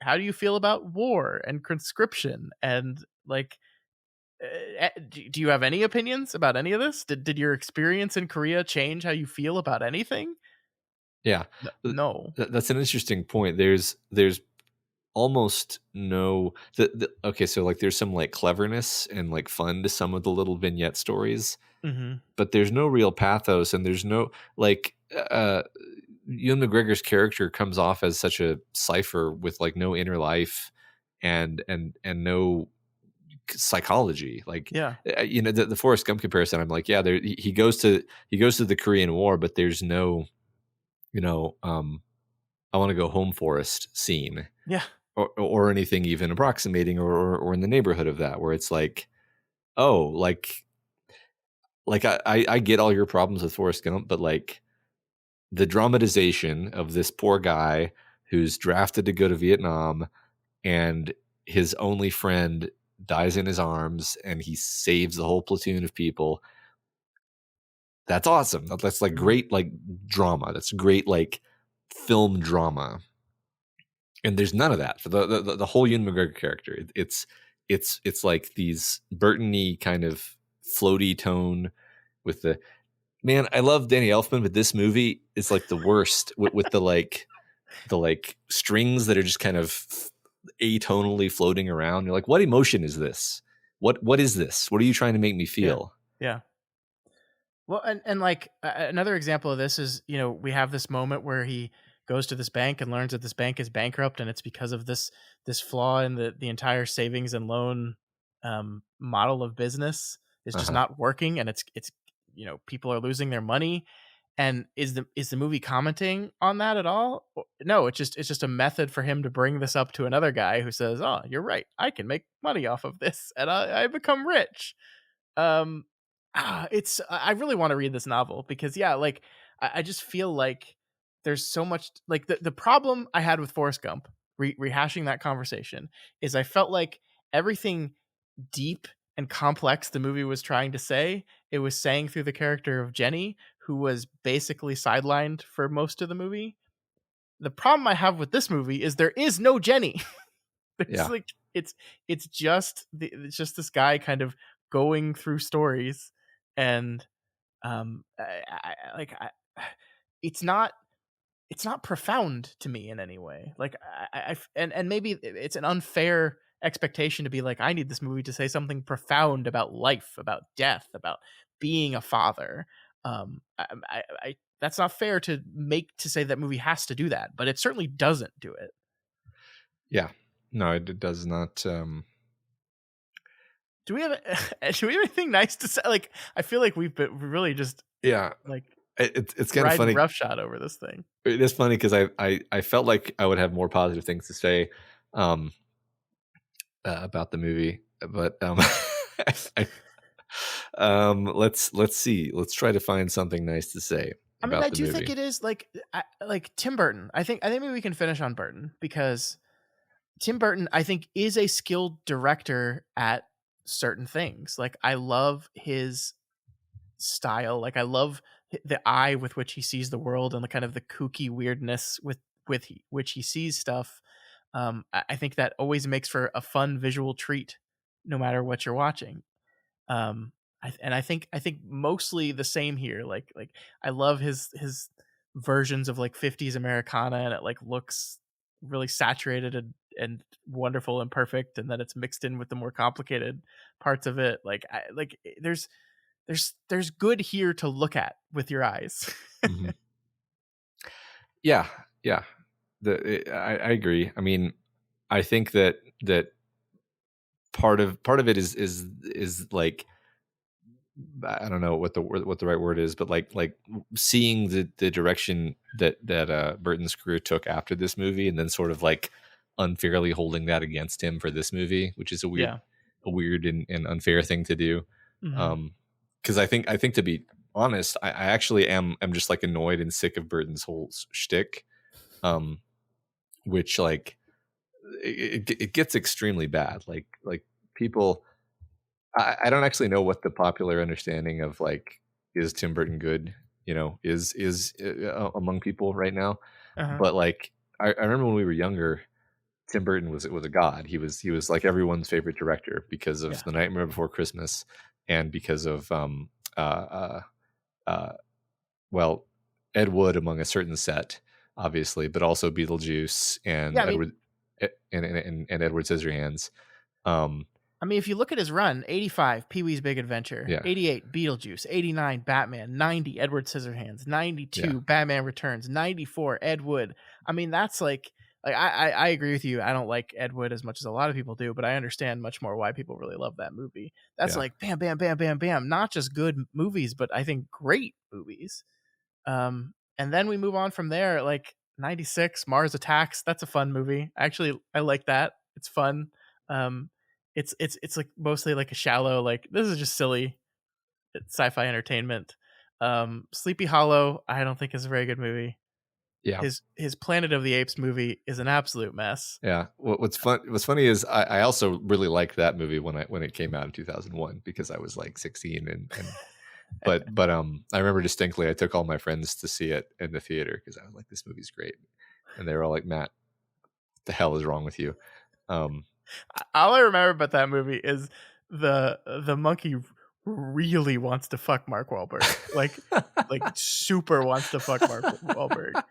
how do you feel about war and conscription and like do you have any opinions about any of this? Did your experience in Korea change how you feel about anything? Yeah. No. That's an interesting point. There's almost no okay, so like there's some like cleverness and like fun to some of the little vignette stories, Mhm. but there's no real pathos, and there's no like Ewan McGregor's character comes off as such a cipher with like no inner life and no psychology. Like Yeah. the Forrest Gump comparison, I'm like, yeah, there he goes to the Korean War, but there's no, you know, I want to go home Forrest scene Yeah. or anything even approximating or in the neighborhood of that, where it's like, oh, like I get all your problems with Forrest Gump, but like the dramatization of this poor guy who's drafted to go to Vietnam and his only friend dies in his arms and he saves the whole platoon of people. That's awesome. That's like Mhm. great like drama. That's great like film drama. And there's none of that for the whole Ewan McGregor character. It's like these Burton-y kind of floaty tone with the man. I love Danny Elfman, but this movie is like the worst with the like strings that are just kind of atonally floating around. You're like, what emotion is this? What is this? What are you trying to make me Yeah. feel? Yeah. Well, and like another example of this is, we have this moment where he goes to this bank and learns that this bank is bankrupt, and it's because of this flaw in the entire savings and loan model of business is just Uh-huh. not working, and it's people are losing their money. And is the movie commenting on that at all? No, it's just a method for him to bring this up to another guy who says, "Oh, you're right. I can make money off of this, and I become rich." Um, it's I really want to read this novel because yeah, like I just feel like there's so much like the problem I had with Forrest Gump rehashing that conversation is I felt like everything deep and complex the movie was trying to say, it was saying through the character of Jenny, who was basically sidelined for most of the movie. The problem I have with this movie is there is no Jenny. There's Yeah. like it's just this guy kind of going through stories and like it's not it's not profound to me in any way. Like and maybe it's an unfair expectation to be like I need this movie to say something profound about life, about death, about being a father. I that's not fair to say that movie has to do that, but it certainly doesn't do it. Yeah. No, it does not. Do we have do we have anything nice to say? Like, I feel like we really just Yeah. like It's kind of riding funny. roughshod over this thing. It is funny because I felt like I would have more positive things to say um, about the movie, but I, let's see. Let's try to find something nice to say I mean, I about the do think movie. it is like Tim Burton. I think maybe we can finish on Burton because Tim Burton I think is a skilled director at certain things. Like I love his style. Like I love the eye with which he sees the world and the kind of the kooky weirdness which he sees stuff. I think that always makes for a fun visual treat, no matter what you're watching. Um, I think mostly the same here. Like I love his versions of like 50s Americana, and it like looks really saturated and wonderful and perfect, and then it's mixed in with the more complicated parts of it. There's good here to look at with your eyes. Hmm. Yeah, yeah. I agree. I mean, I think that part of it is like, I don't know what the right word is, but like seeing the direction that Burton's career took after this movie, and then sort of like unfairly holding that against him for this movie, which is Yeah. a weird and unfair thing to do. Hmm. Because I think to be honest, I actually am just like annoyed and sick of Burton's whole shtick, um, which like it gets extremely bad. Like people. I don't actually know what the popular understanding of like, is Tim Burton good, is among people right now. Uh-huh. But like, I remember when we were younger, Tim Burton was a god. He was like everyone's favorite director because of Yeah. The Nightmare Before Christmas, and because of uh uh well, Ed Wood among a certain set, obviously, but also Beetlejuice and Yeah, I mean, And Edward Scissorhands. Um, if you look at his run, 85, Pee-wee's Big Adventure, yeah, 88, Beetlejuice, 89, Batman, 90, Edward Scissorhands, yeah, 92, Batman Returns, 94, Ed Wood. I mean, that's like I agree with you. I don't like Ed Wood as much as a lot of people do, but I understand much more why people really love that movie. That's yeah. like bam, bam, bam, bam, bam. Not just good movies, but I think great movies. And then we move on from there, like 96, Mars Attacks. That's a fun movie. Actually, I like that. It's fun. Um, it's like mostly like a shallow, like this is just silly sci-fi entertainment. Sleepy Hollow, I don't think is a very good movie. Yeah. His Planet of the Apes movie is an absolute mess. Yeah. What's funny is I also really liked that movie when it came out in 2001, because I was like 16, and but I remember distinctly I took all my friends to see it in the theater because I was like, this movie's great, and they were all like, Matt, what the hell is wrong with you? Um, All I remember about that movie is the monkey really wants to fuck Mark Wahlberg, like super wants to fuck Mark Wahlberg.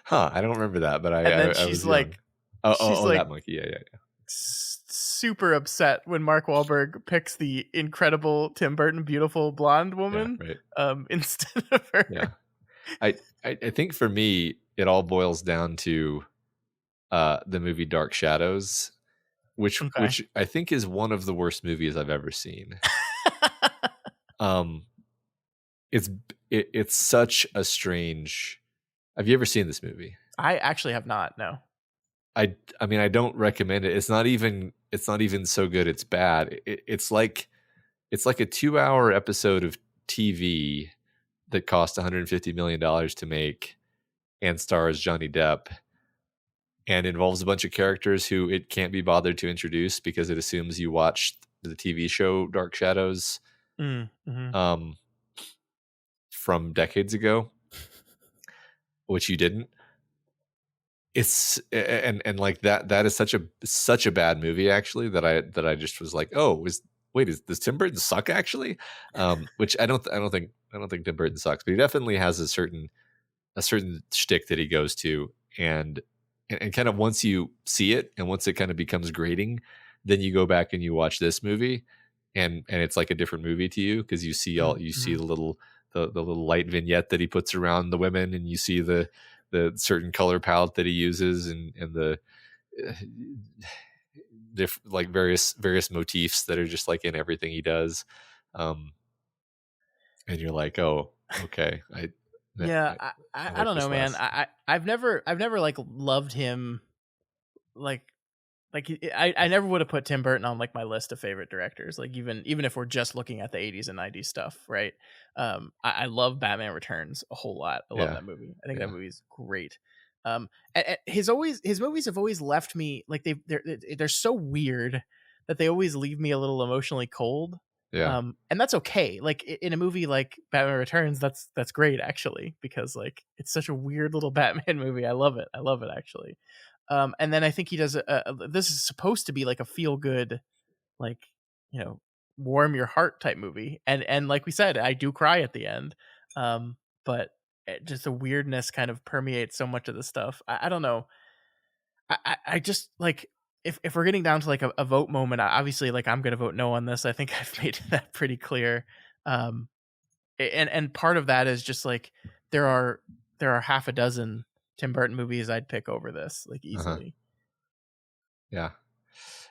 huh? I don't remember that, but And then I was young. she's like That monkey. Yeah, yeah, super upset when Mark Wahlberg picks the incredible Tim Burton beautiful blonde yeah. woman Right. instead of her. Yeah. I think for me it all boils down to the movie Dark Shadows, which Okay. which I think is one of the worst movies I've ever seen. Um, it's it's such a strange. Have you ever seen this movie? I actually have not. No. I mean, I don't recommend it. It's not even so good it's bad. It's like a 2-hour episode of TV that cost $150 million to make, and stars Johnny Depp, and involves a bunch of characters who it can't be bothered to introduce because it assumes you watched the TV show Dark Shadows, Mm-hmm. um, from decades ago, which you didn't. It's and like that is such a bad movie, actually, that I just was like, oh, does Tim Burton suck, actually? Which I don't think Tim Burton sucks, but he definitely has a certain shtick that he goes to, and kind of once you see it, and once it kind of becomes grating, then you go back and you watch this movie, and it's like a different movie to you, because you see Mm-hmm. the little light vignette that he puts around the women, and you see the certain color palette that he uses, and the uh, like various motifs that are just like in everything he does, um and you're like, oh, okay, Yeah, I, I I like don't know, this man. less. I've never like loved him like I never would have put Tim Burton on like my list of favorite directors. Like even if we're just looking at the 80s and 90s stuff, right? I love Batman Returns a whole lot. I love Yeah, that movie. I think that yeah, movie's great. His movies have always left me like they're so weird that they always leave me a little emotionally cold. yeah. And that's okay. Like in a movie like Batman Returns, that's great actually, because like it's such a weird little Batman movie. I love it. I love it actually. And then I think he does this is supposed to be like a feel good, like, you know, warm your heart type movie. And like we said, I do cry at the end. But just the weirdness kind of permeates so much of the stuff. I don't know. I just like, if we're getting down to like a vote moment, obviously like I'm gonna vote no on this. I think I've made that pretty clear. Um, and part of that is just like there are half a dozen Tim Burton movies I'd pick over this, like, Uh-huh. easily. Yeah.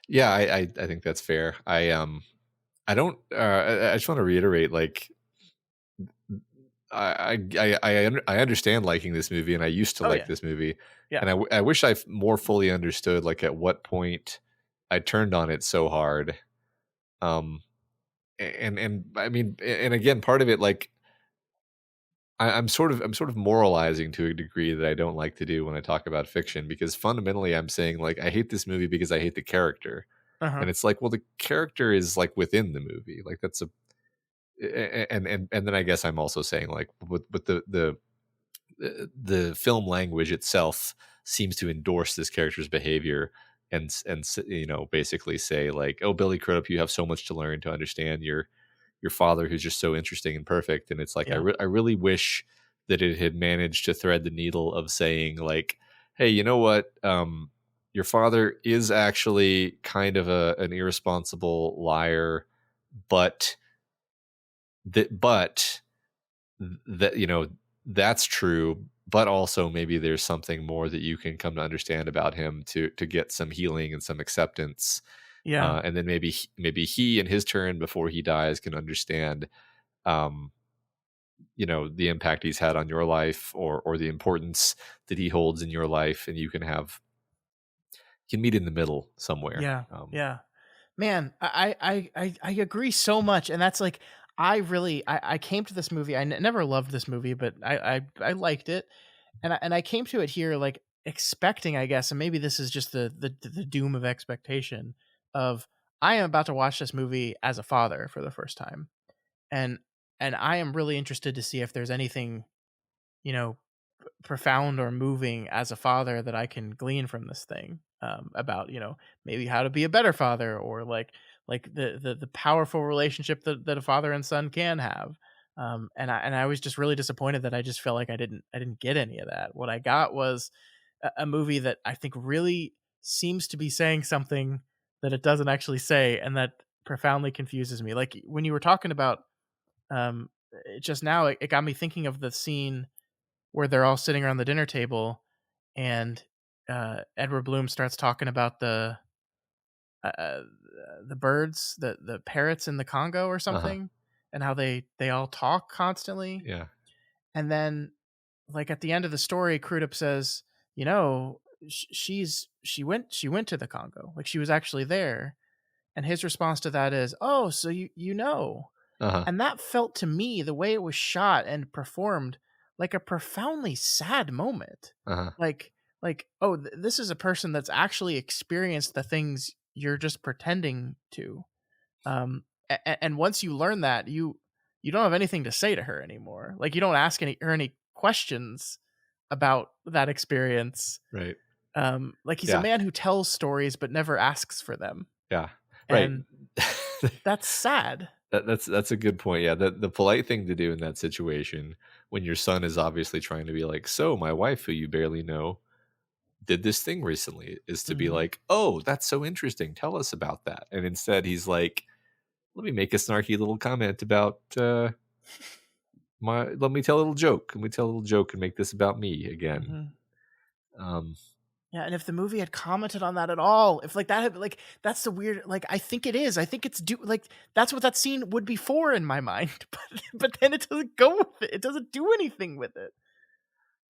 Yeah, I think that's fair. I don't I just want to reiterate, like, I understand liking this movie, and I used to Oh like yeah, this movie, yeah, and I wish I more fully understood, like, at what point I turned on it so hard. Um, and I mean, and again, part of it, like, I'm sort of moralizing to a degree that I don't like to do when I talk about fiction, because fundamentally I'm saying, like, I hate this movie because I hate the character, uh-huh, and it's like, well, the character is like within the movie, like that's a and then I guess I'm also saying, like, with the film language itself seems to endorse this character's behavior, you know, basically say, like, oh, Billy Crudup, you have so much to learn to understand your father, who's just so interesting and perfect. And it's like, yeah, I really wish that it had managed to thread the needle of saying, like, hey, you know what, your father is actually kind of an irresponsible liar, but but that, you know, that's true, but also maybe there's something more that you can come to understand about him to get some healing and some acceptance. yeah, And then maybe he in his turn before he dies can understand, um you know, the impact he's had on your life, or the importance that he holds in your life, and you can meet in the middle somewhere. yeah, yeah. Man, I agree so much, and that's like, I came to this movie. I never loved this movie, but I liked it, and I came to it here like expecting, I guess, and maybe this is just the doom of expectation of, I am about to watch this movie as a father for the first time, and I am really interested to see if there's anything, you know, profound or moving as a father that I can glean from this thing, about, you know, maybe how to be a better father, or like the powerful relationship that a father and son can have. And I was just really disappointed that I just felt like I didn't get any of that. What I got was a movie that I think really seems to be saying something that it doesn't actually say, and that profoundly confuses me. Like when you were talking about, just now, it got me thinking of the scene where they're all sitting around the dinner table, and Edward Bloom starts talking about uh, uh, the birds, the parrots in the Congo or Uh-huh. something, and how they all talk constantly. Yeah. And then, like at the end of the story, Crudup says, you know, she went to the Congo, like she was actually there. And his response to that is, oh, so you know. Uh-huh. And that felt to me, the way it was shot and performed, like a profoundly sad moment. Uh-huh. Like oh, this is a person that's actually experienced the things you're just pretending to. And once you learn that, you don't have anything to say to her anymore. Like you don't ask any questions about that experience. Right. Like he's a Yeah. man who tells stories but never asks for them. Yeah. Right. And that's sad. That's a good point. Yeah, the polite thing to do in that situation, when your son is obviously trying to be like, "So, my wife, who you barely know, did this thing recently," is to be Mhm. like, "Oh, that's so interesting. Tell us about that." And instead, he's like, "Let me make a snarky little comment about my. Let me tell a little joke. Let me tell a little joke and make this about me again." Mhm. Um, Yeah, and if the movie had commented on that at all, if like that had like, that's the weird, like I think it is. I think it's do like that's what that scene would be for in my mind. But then it doesn't go with it. It doesn't do anything with it.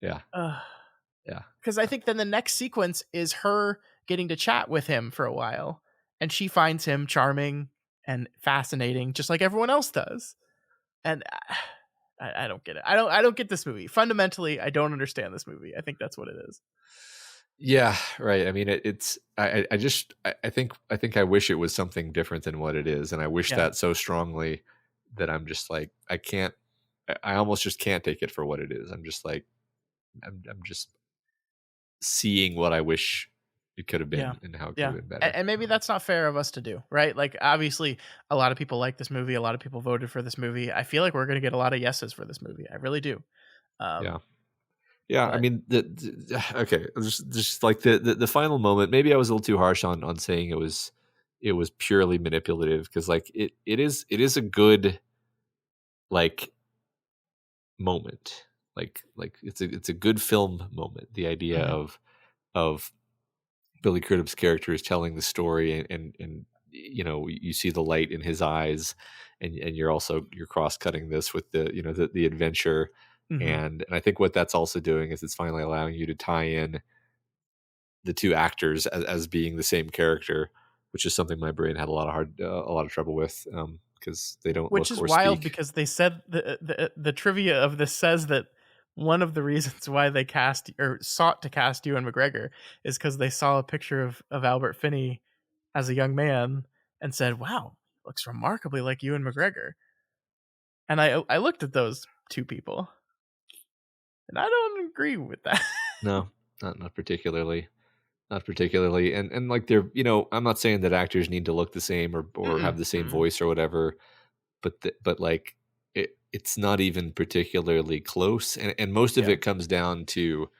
yeah, Ugh. yeah, 'Cause I think then the next sequence is her getting to chat with him for a while, and she finds him charming and fascinating just like everyone else does. And I don't get it. I don't get this movie. Fundamentally, I don't understand this movie. I think that's what it is. yeah. Right. I mean, it's. I just. I think I wish it was something different than what it is, and I wish Yeah. that so strongly that I'm just like, I can't. I almost just can't take it for what it is. I'm just like, I'm just seeing what I wish it could have Yeah. been and how it could Yeah. have been And, better. and maybe that's not fair of us to do, right? Like, obviously, a lot of people like this movie. A lot of people voted for this movie. I feel like we're going to get a lot of yeses for this movie. I really do. Yeah. Um, Yeah, I but mean, okay, just like the final moment. Maybe I was a little too harsh on saying it was purely manipulative, because like it is a good like moment, like it's a good film moment. The idea Mhm. of Billy Crudup's character is telling the story, and you know, you see the light in his eyes, and you're cross cutting this with the, you know, the adventure, Mhm. and I think what that's also doing is it's finally allowing you to tie in the two actors as being the same character, which is something my brain had a lot of trouble with, because they don't Which look is or wild speak. because they said the trivia of this says that one of the reasons why they cast or sought to cast Ewan McGregor is because they saw a picture of Albert Finney as a young man and said, "Wow, he looks remarkably like Ewan McGregor." And I looked at those two people, and I don't agree with that. No, not particularly. Not particularly. And like, they're, you know, I'm not saying that actors need to look the same or have Mm-mm, the same mm-mm. voice or whatever, but like, it's not even particularly close, and most of Yeah, it comes down to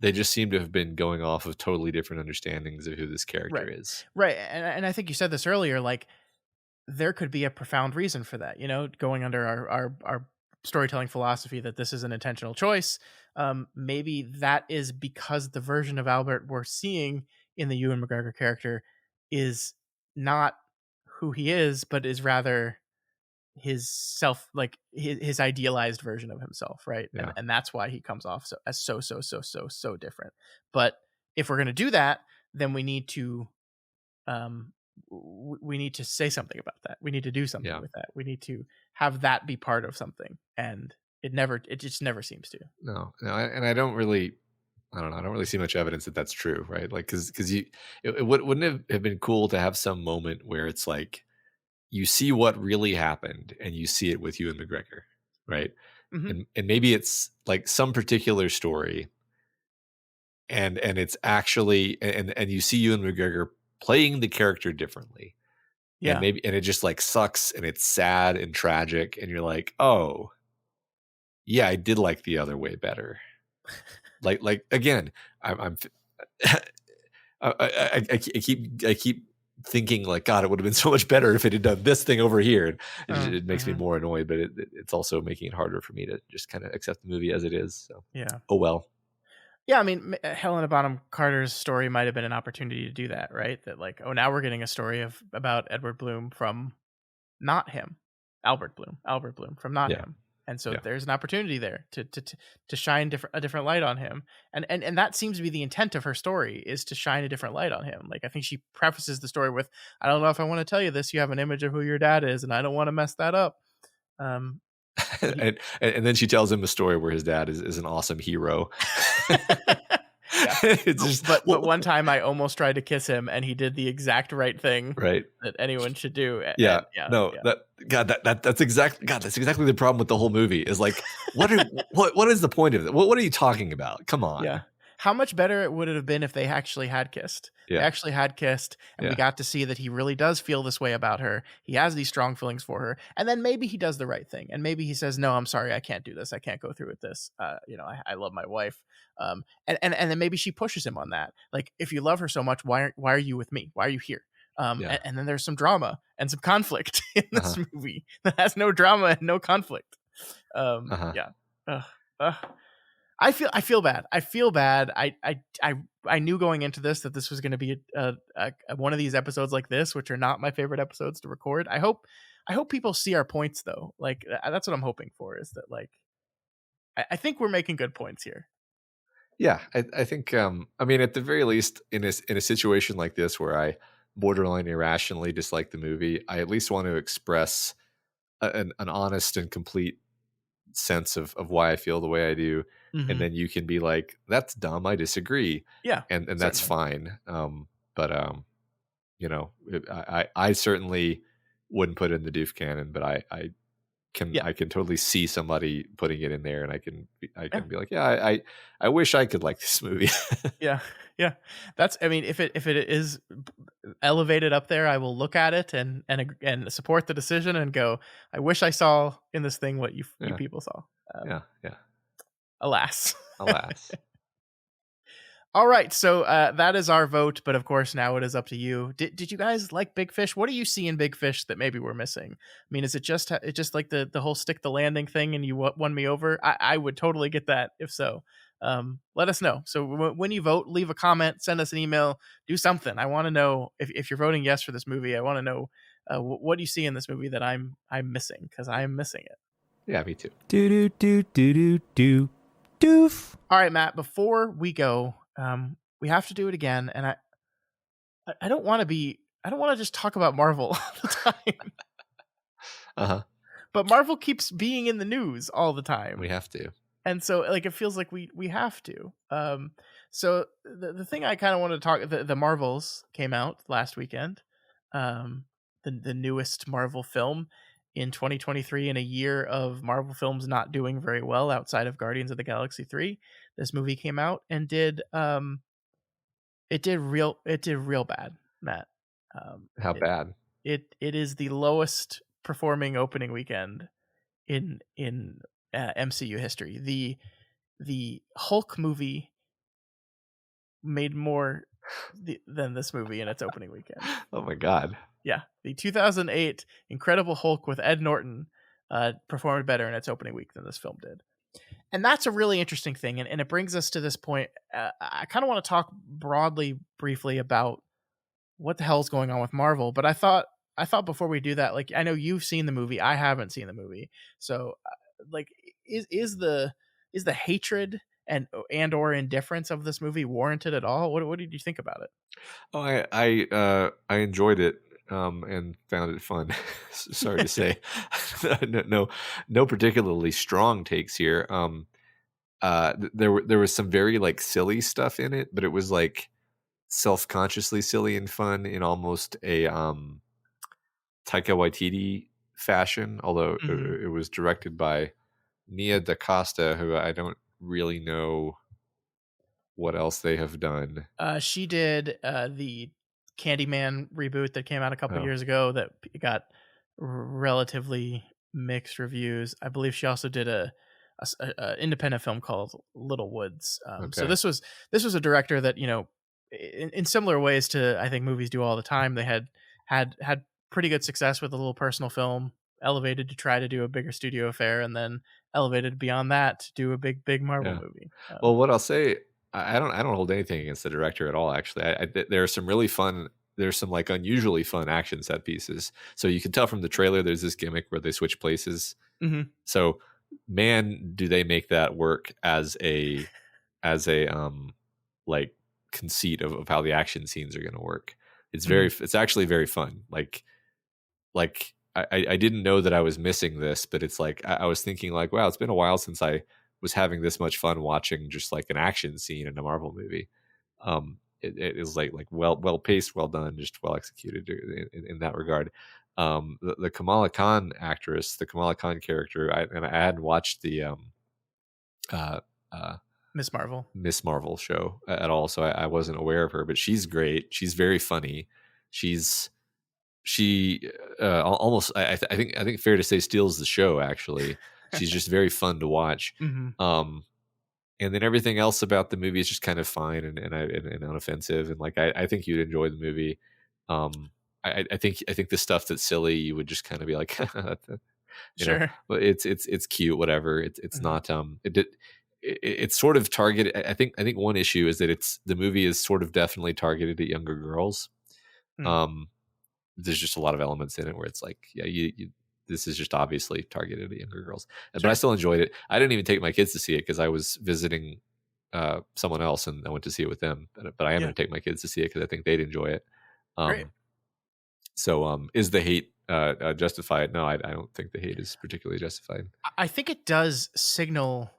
they just seem to have been going off of totally different understandings of who this character right, is. right. And I think you said this earlier. Like, there could be a profound reason for that. You know, going under our storytelling philosophy that this is an intentional choice. Maybe that is because the version of Albert we're seeing in the Ewan McGregor character is not who he is, but is rather his self, like his idealized version of himself, right? and Yeah. and that's why he comes off as so different. But if we're going to do that, then we need to um we need to say something about that. We need to do something Yeah. with that. We need to have that be part of something, and it just never seems to. No, and I don't really, I don't know. I don't really see much evidence that that's true, right? Like, because wouldn't it have been cool to have some moment where it's like you see what really happened and you see it with Ewan McGregor, right? Hmm. And maybe it's like some particular story, and it's actually, and you see Ewan McGregor playing the character differently, and Yeah. maybe, and it just like sucks and it's sad and tragic, and you're like, oh yeah, I did like the other way better. Like again, I'm I keep thinking like, God, it would have been so much better if it had done this thing over here. And it makes me Mhm. more annoyed, but it's also making it harder for me to just kind of accept the movie as it is. So, Yeah. oh well. Yeah, I mean, Helena Bonham Carter's story might have been an opportunity to do that, right? That, like, oh, now we're getting a story of about Edward Bloom from not him, Albert Bloom from not Yeah, him, and so yeah, there's an opportunity there to shine a different light on him, and that seems to be the intent of her story, is to shine a different light on him. Like, I think she prefaces the story with, "I don't know if I want to tell you this. You have an image of who your dad is, and I don't want to mess that up." Um, but he, and then she tells him a story where his dad is an awesome hero. yeah. It's But just, but well, one time I almost tried to kiss him, and he did the exact right thing right. that anyone should do, Yeah. and yeah, No, yeah. that, God, that's exactly, God, that's exactly the problem with the whole movie, is like, what is the point of it? What are you talking about? Come Yeah. on. How much better it would have been if they actually had kissed. They Yeah. actually had kissed, and we Yeah. got to see that he really does feel this way about her. He has these strong feelings for her, and then maybe he does the right thing, and maybe he says, "No, I'm sorry, I can't do this. I can't go through with this. I love my wife." And then maybe she pushes him on that. Like, if you love her so much, why are you with me? Why are you here? Yeah. And then there's some drama and some conflict in this Uh-huh. movie that has no drama and no conflict. Uh-huh. Yeah. Ugh, ugh. I feel bad. I feel bad. I knew going into this that this was going to be one of these episodes like this, which are not my favorite episodes to record. I hope people see our points though. Like, that's what I'm hoping for, is that, like, I think we're making good points here. Yeah. I think, I mean, at the very least, in a situation like this where I borderline irrationally dislike the movie, I at least want to express an honest and complete sense of why I feel the way I do. And Hmm. then you can be like, that's dumb, I disagree. Yeah, And that's certainly. fine. But you know, I certainly wouldn't put it in the doof canon, but I I can totally see somebody putting it in there, and I can yeah, be like, yeah, I wish I could like this movie. yeah, yeah. That's, I mean, if it is elevated up there, I will look at it and support the decision and go, I wish I saw in this thing what you Yeah, people saw. yeah, yeah. Alas. Alas. All right, so that is our vote, but of course now it is up to you. Did you guys like Big Fish? What do you see in Big Fish that maybe we're missing? I mean, is it just like the whole stick the landing thing, and you won me over? I would totally get that if so. Let us know. So when you vote, leave a comment, send us an email, do something. I want to know if you're voting yes for this movie. I want to know what do you see in this movie that I'm missing, because I'm missing it. Yeah, me too. Do do do do do do doof. All right, Matt. Before we go, we have to do it again, and I don't want to just talk about Marvel all the time. Uh-huh. But Marvel keeps being in the news all the time. We have to. And so like it feels like we have to. So the thing I kind of want to talk, the Marvels came out last weekend. The newest Marvel film in 2023, in a year of Marvel films not doing very well outside of Guardians of the Galaxy 3. This movie came out and did it did real bad, Matt. How bad? It is the lowest performing opening weekend in MCU history. The Hulk movie made more than this movie in its opening weekend. Oh my god. Yeah, the 2008 Incredible Hulk with Ed Norton performed better in its opening week than this film did. And that's a really interesting thing. And it brings us to this point. I kind of want to talk briefly about what the hell is going on with Marvel. But I thought before we do that, like, I know you've seen the movie. I haven't seen the movie. So like, is the hatred and or indifference of this movie warranted at all? What did you think about it? Oh, I enjoyed it and found it fun. Sorry to say, no particularly strong takes here. There was some very like silly stuff in it, but it was like self-consciously silly and fun in almost a Taika Waititi fashion. Although it was directed by Nia DaCosta, who I don't really know what else they have done. She did the Candyman reboot that came out a couple years ago that got relatively mixed reviews. I believe she also did a independent film called Little Woods. So this was a director that, you know, in similar ways to, I think, movies do all the time. They had pretty good success with a little personal film, elevated to try to do a bigger studio affair, and then elevated beyond that to do a big Marvel movie. Well, what I'll say, I don't hold anything against the director at all. Actually, there are some really fun. There's some like unusually fun action set pieces. So you can tell from the trailer, there's this gimmick where they switch places. Mm-hmm. So, man, do they make that work as a like conceit of how the action scenes are going to work. It's it's actually very fun. Like I didn't know that I was missing this, but it's like I was thinking like, wow, it's been a while since I was having this much fun watching just like an action scene in a Marvel movie. It is like well paced, well done, just well executed in that regard. The Kamala Khan actress, the Kamala Khan character, I hadn't watched the Miss Marvel show at all, so I wasn't aware of her, but she's great. She's very funny. She almost I think fair to say steals the show. Actually, she's just very fun to watch. Mm-hmm. And then everything else about the movie is just kind of fine and unoffensive, and like I think you'd enjoy the movie. I think the stuff that's silly you would just kind of be like, sure, know, but it's cute, whatever. It's not it's sort of targeted. I think one issue is that the movie is sort of definitely targeted at younger girls. There's just a lot of elements in it where it's like, yeah, you this is just obviously targeted at younger girls. Sure. But I still enjoyed it. I didn't even take my kids to see it because I was visiting someone else and I went to see it with them. But I am going to take my kids to see it because I think they'd enjoy it. Great. So is the hate justified? No, I don't think the hate is particularly justified. I think it does signal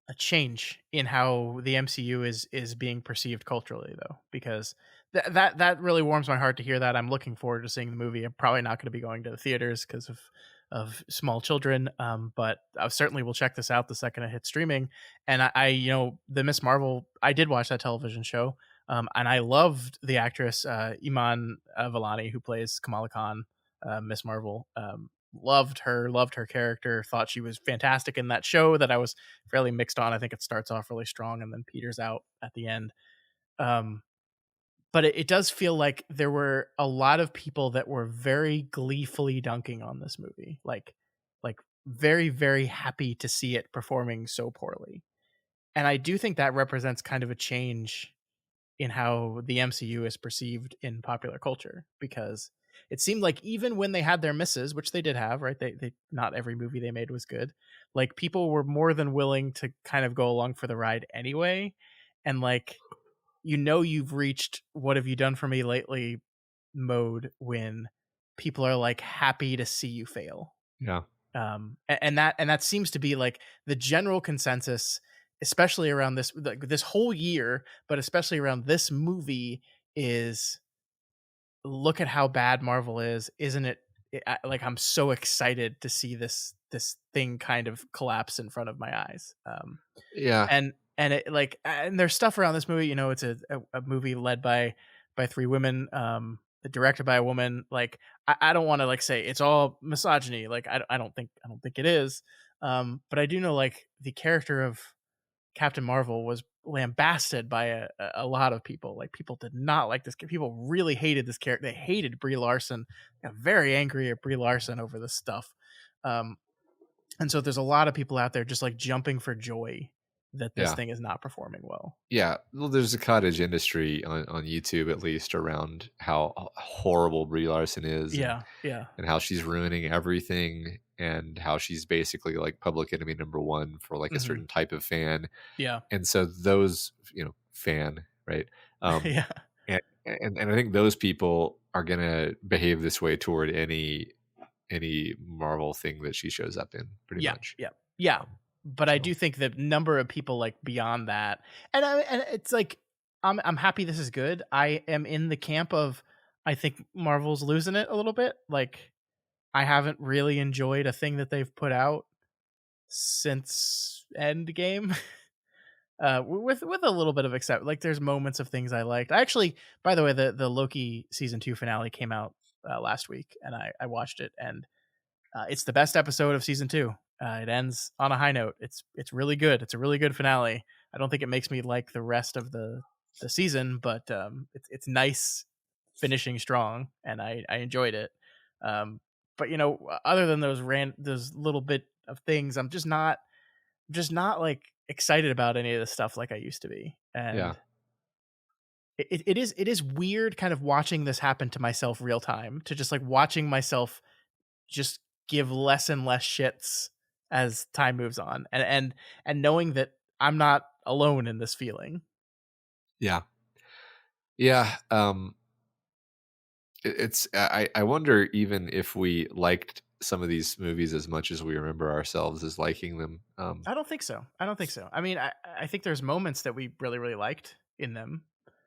a change in how the MCU is being perceived culturally, though, because that really warms my heart to hear that. I'm looking forward to seeing the movie. I'm probably not going to be going to the theaters because of of small children. But I certainly will check this out the second it hits streaming. And I the Miss Marvel, I did watch that television show, and I loved the actress Iman Vellani, who plays Kamala Khan, Miss Marvel. Loved her character. Thought she was fantastic in that show that I was fairly mixed on. I think it starts off really strong and then peters out at the end. Um, but it does feel like there were a lot of people that were very gleefully dunking on this movie, like very, very happy to see it performing so poorly. And I do think that represents kind of a change in how the MCU is perceived in popular culture, because it seemed like even when they had their misses, which they did have, right? They not every movie they made was good. Like, people were more than willing to kind of go along for the ride anyway. And like, you've reached what have you done for me lately mode when people are like happy to see you fail. Yeah. And that seems to be like the general consensus, especially around this whole year, but especially around this movie, is look at how bad Marvel is, isn't it? Like, I'm so excited to see this thing kind of collapse in front of my eyes. Yeah. And it, like, and there's stuff around this movie, it's a movie led by three women, directed by a woman. Like, I don't want to like say it's all misogyny. Like, I don't think it is. But I do know, like, the character of Captain Marvel was lambasted by a lot of people. Like, people did not like this. People really hated this character. They hated Brie Larson. Got very angry at Brie Larson over this stuff. And so there's a lot of people out there just like jumping for joy that this thing is not performing well. Yeah. Well, there's a cottage industry on YouTube, at least, around how horrible Brie Larson is. Yeah. And how she's ruining everything, and how she's basically like public enemy number one for like a certain type of fan. Yeah. And so those, fan, right? Yeah. And I think those people are going to behave this way toward any Marvel thing that she shows up in, pretty much. Yeah. But I do think the number of people like beyond that, and it's like, I'm happy this is good. I am in the camp of, I think Marvel's losing it a little bit. Like, I haven't really enjoyed a thing that they've put out since Endgame. With a little bit of except, like, there's moments of things I liked. I actually, by the way, the Loki season 2 finale came out last week, and I watched it, and it's the best episode of season 2. It ends on a high note. It's really good. It's a really good finale. I don't think it makes me like the rest of the season, but it's nice finishing strong, and I enjoyed it. But other than those little bit of things, I'm just not like excited about any of this stuff like I used to be. And it is weird kind of watching this happen to myself real time, to just like watching myself just give less and less shits as time moves on, and knowing that I'm not alone in this feeling. Yeah. It's I wonder even if we liked some of these movies as much as we remember ourselves as liking them. I don't think so. I mean, I think there's moments that we really, really liked in them,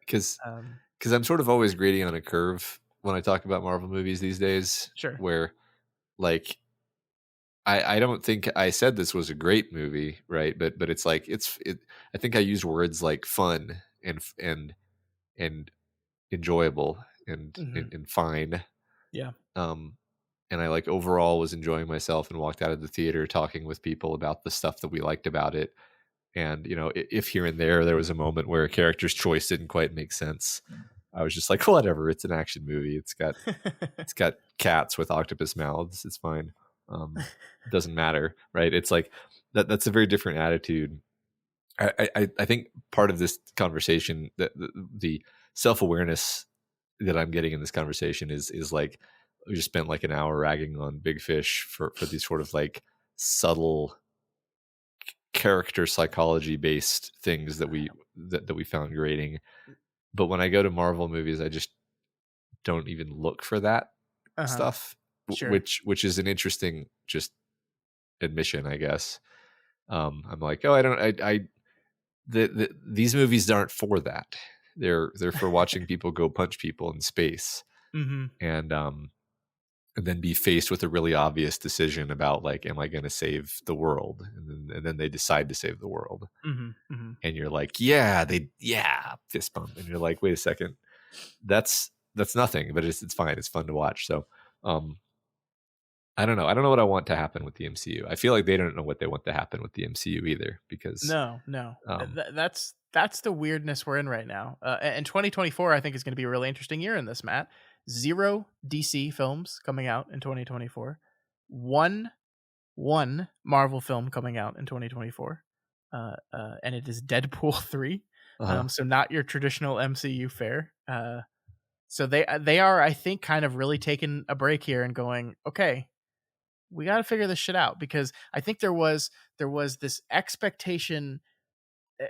because I'm sort of always grading on a curve when I talk about Marvel movies these days. Sure. Where, like, I don't think I said this was a great movie, right? But it's like I think I used words like fun and enjoyable and fine. Yeah. And I like overall was enjoying myself and walked out of the theater talking with people about the stuff that we liked about it. And if here and there was a moment where a character's choice didn't quite make sense, I was just like, whatever. It's an action movie. It's got cats with octopus mouths. It's fine. It doesn't matter, right? It's like that's a very different attitude. I think part of this conversation, the self-awareness that I'm getting in this conversation is like, we just spent like an hour ragging on Big Fish for these sort of like subtle character psychology based things that we found grating. But when I go to Marvel movies, I just don't even look for that stuff. Sure. which is an interesting just admission, I guess. I'm like, these movies aren't for that. They're for watching people go punch people in space. Mm-hmm. And and then be faced with a really obvious decision about like, am I going to save the world? And then they decide to save the world, Mm-hmm, mm-hmm. and you're like, yeah, fist bump, and you're like, wait a second, that's nothing, but it's fine, it's fun to watch. So, um, I don't know. I don't know what I want to happen with the MCU. I feel like they don't know what they want to happen with the MCU either, because No, no. um, That's the weirdness we're in right now. And 2024, I think, is going to be a really interesting year in this, Matt. 0 DC films coming out in 2024. One Marvel film coming out in 2024. And it is Deadpool 3. So not your traditional MCU fare. So they are, I think, kind of really taking a break here and going, okay, we got to figure this shit out, because I think there was this expectation,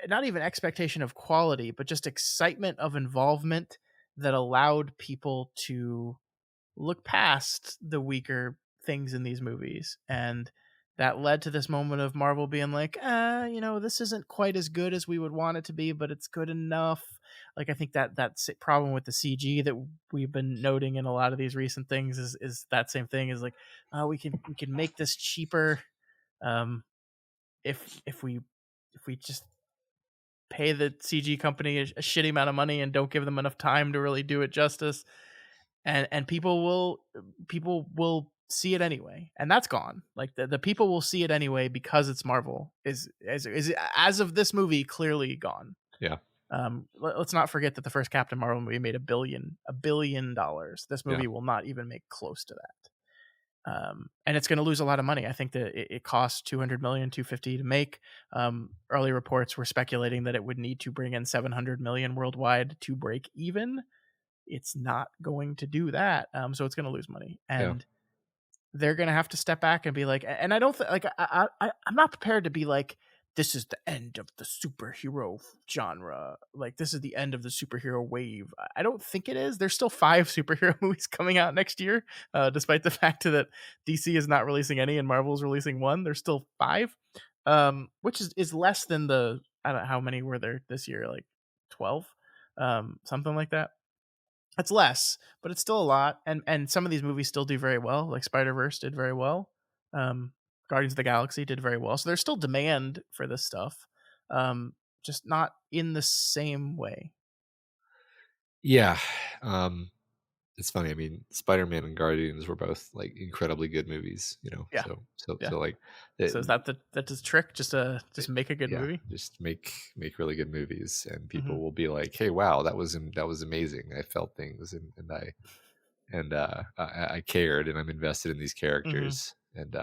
not even expectation of quality, but just excitement of involvement that allowed people to look past the weaker things in these movies. And that led to this moment of Marvel being like, this isn't quite as good as we would want it to be, but it's good enough. Like, I think that's problem with the CG that we've been noting in a lot of these recent things is that same thing, is like, we can make this cheaper, um, if we just pay the CG company a shitty amount of money and don't give them enough time to really do it justice, and people will see it anyway, and that's gone. Like, the people will see it anyway because it's Marvel is as of this movie clearly gone. yeah, Let's not forget that the first Captain Marvel movie made $1 billion. This yeah, movie will not even make close to that. And it's going to lose a lot of money. I think that it costs 200 million, 250 to make. Early reports were speculating that it would need to bring in 700 million worldwide to break even. It's not going to do that. So it's going to lose money, yeah. and they're going to have to step back and be like, and I don't like, I'm not prepared to be like, this is the end of the superhero genre. Like, this is the end of the superhero wave. I don't think it is. There's still 5 superhero movies coming out next year, despite the fact that DC is not releasing any and Marvel is releasing 1. There's still 5, which is less than the, I don't know how many were there this year, like 12, something like that. It's less, but it's still a lot. And some of these movies still do very well. Like Spider-Verse did very well. Guardians of the Galaxy did very well. So there's still demand for this stuff. Just not in the same way. Yeah. It's funny. I mean, Spider-Man and Guardians were both like incredibly good movies, Yeah. So like, So is that the trick? Just make a good yeah, movie? just make really good movies, and people Mhm. will be like, hey, wow, that was amazing. I felt things, and I cared, and I'm invested in these Mhm. characters. And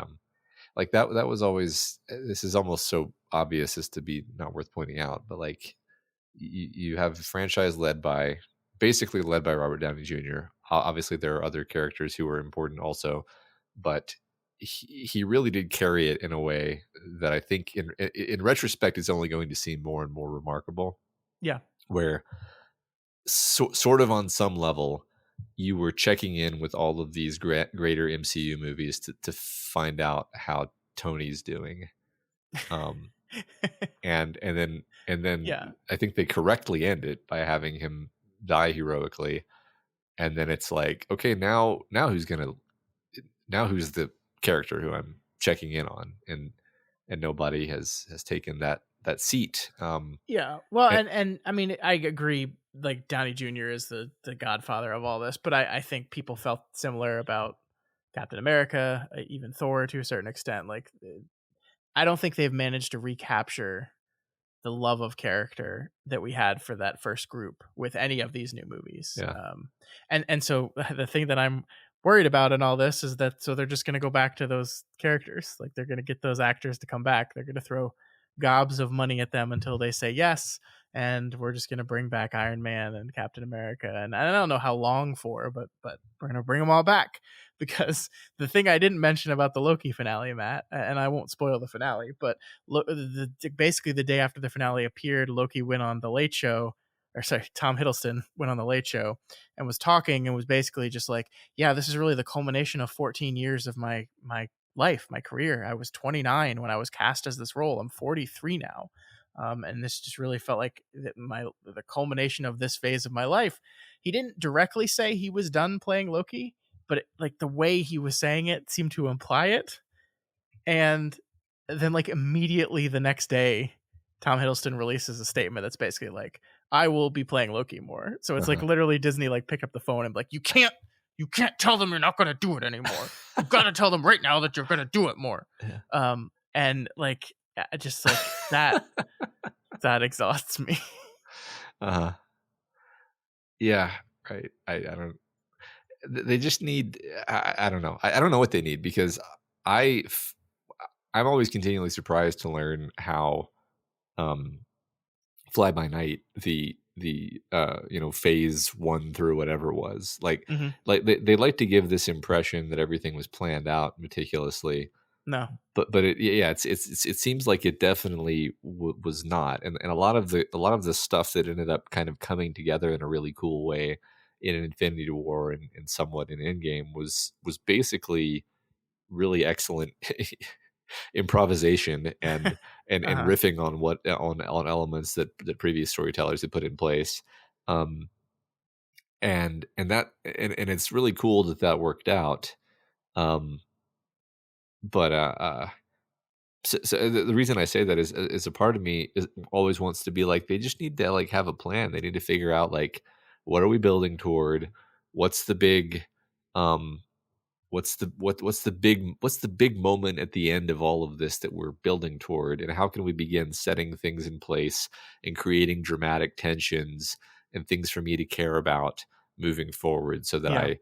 like that was always, this is almost so obvious as to be not worth pointing out, but like, you have a franchise basically led by Robert Downey Jr. Obviously, there are other characters who are important also, but he really did carry it in a way that I think in retrospect is only going to seem more and more remarkable. Yeah. Where sort of on some level, you were checking in with all of these greater MCU movies to find out how Tony's doing. And then Yeah. I think they correctly end it by having him die heroically, and then it's like, okay, now who's the character who I'm checking in on, and nobody has taken that seat. Yeah. Well, And, and I mean, I agree. Like, Downey Jr. is the godfather of all this, but I think people felt similar about Captain America, even Thor to a certain extent. Like, I don't think they've managed to recapture the love of character that we had for that first group with any of these new movies. yeah, And so the thing that I'm worried about in all this is that, so they're just going to go back to those characters. Like, they're going to get those actors to come back. They're going to throw gobs of money at them until they say yes. And we're just going to bring back Iron Man and Captain America. And I don't know how long for, but we're going to bring them all back, because the thing I didn't mention about the Loki finale, Matt, and I won't spoil the finale, but basically the day after the finale appeared, Loki went on the Late Show, or sorry, Tom Hiddleston went on the Late Show and was talking and was basically just like, yeah, this is really the culmination of 14 years of my life, my career. I was 29 when I was cast as this role. I'm 43 now. And this just really felt like the culmination of this phase of my life. He didn't directly say he was done playing Loki, but like the way he was saying it seemed to imply it. And then like immediately the next day, Tom Hiddleston releases a statement that's basically like, I will be playing Loki more. So it's like literally Disney like pick up the phone and be like, you can't tell them you're not going to do it anymore. You got to tell them right now that you're going to do it more. Yeah. And like, just like that exhausts me. Yeah, right. I don't. They just need. I don't know. I don't know what they need, because I'm always continually surprised to learn how Fly By Night, the phase 1 through whatever it was, like they like to give this impression that everything was planned out meticulously. No, but it seems like it definitely was not, and a lot of the stuff that ended up kind of coming together in a really cool way in an Infinity War and somewhat in Endgame was basically really excellent improvisation and riffing on on elements that previous storytellers had put in place, and it's really cool that worked out, but so the reason I say that is a part of me always wants to be like, they just need to like have a plan. They need to figure out like, what are we building toward? What's the big what's the big moment at the end of all of this that we're building toward, and how can we begin setting things in place and creating dramatic tensions and things for me to care about moving forward, so that I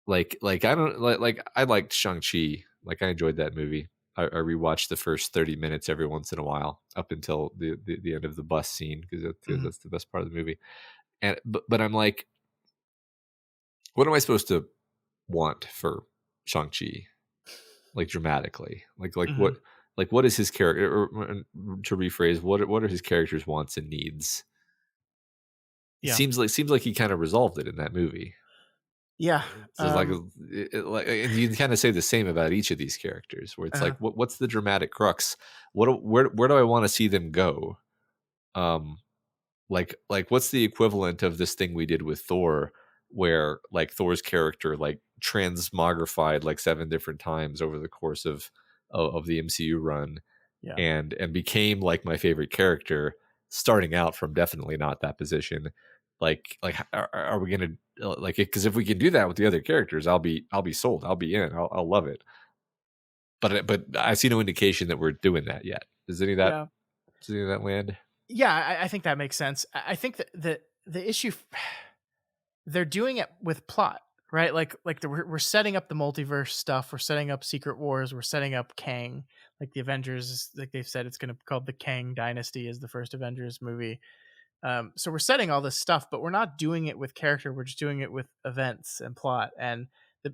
don't like I liked Shang-Chi. Like, I enjoyed that movie. I rewatched the first 30 minutes every once in a while up until the end of the bus scene, because that's the best part of the movie. And but I'm like, what am I supposed to want for Shang-Chi? Like, dramatically, what is his character? Or, to rephrase, what are his character's wants and needs? Yeah. Seems like he kind of resolved it in that movie. Yeah. So and you can kind of say the same about each of these characters, where it's like, what's the dramatic crux? Where do I want to see them go? Like what's the equivalent of this thing we did with Thor, where like Thor's character like transmogrified like 7 different times over the course of the MCU run, and became like my favorite character, starting out from definitely not that position. Like are we gonna like it? Because if we can do that with the other characters, I'll be sold. I'll be in. I'll love it. But I see no indication that we're doing that yet. Does any of that land? Yeah, I think that makes sense. I think that the issue, they're doing it with plot, right? Like we're setting up the multiverse stuff. We're setting up Secret Wars. We're setting up Kang. Like the Avengers, like they've said, it's going to be called the Kang Dynasty is the first Avengers movie. So we're setting all this stuff, but we're not doing it with character. We're just doing it with events and plot. And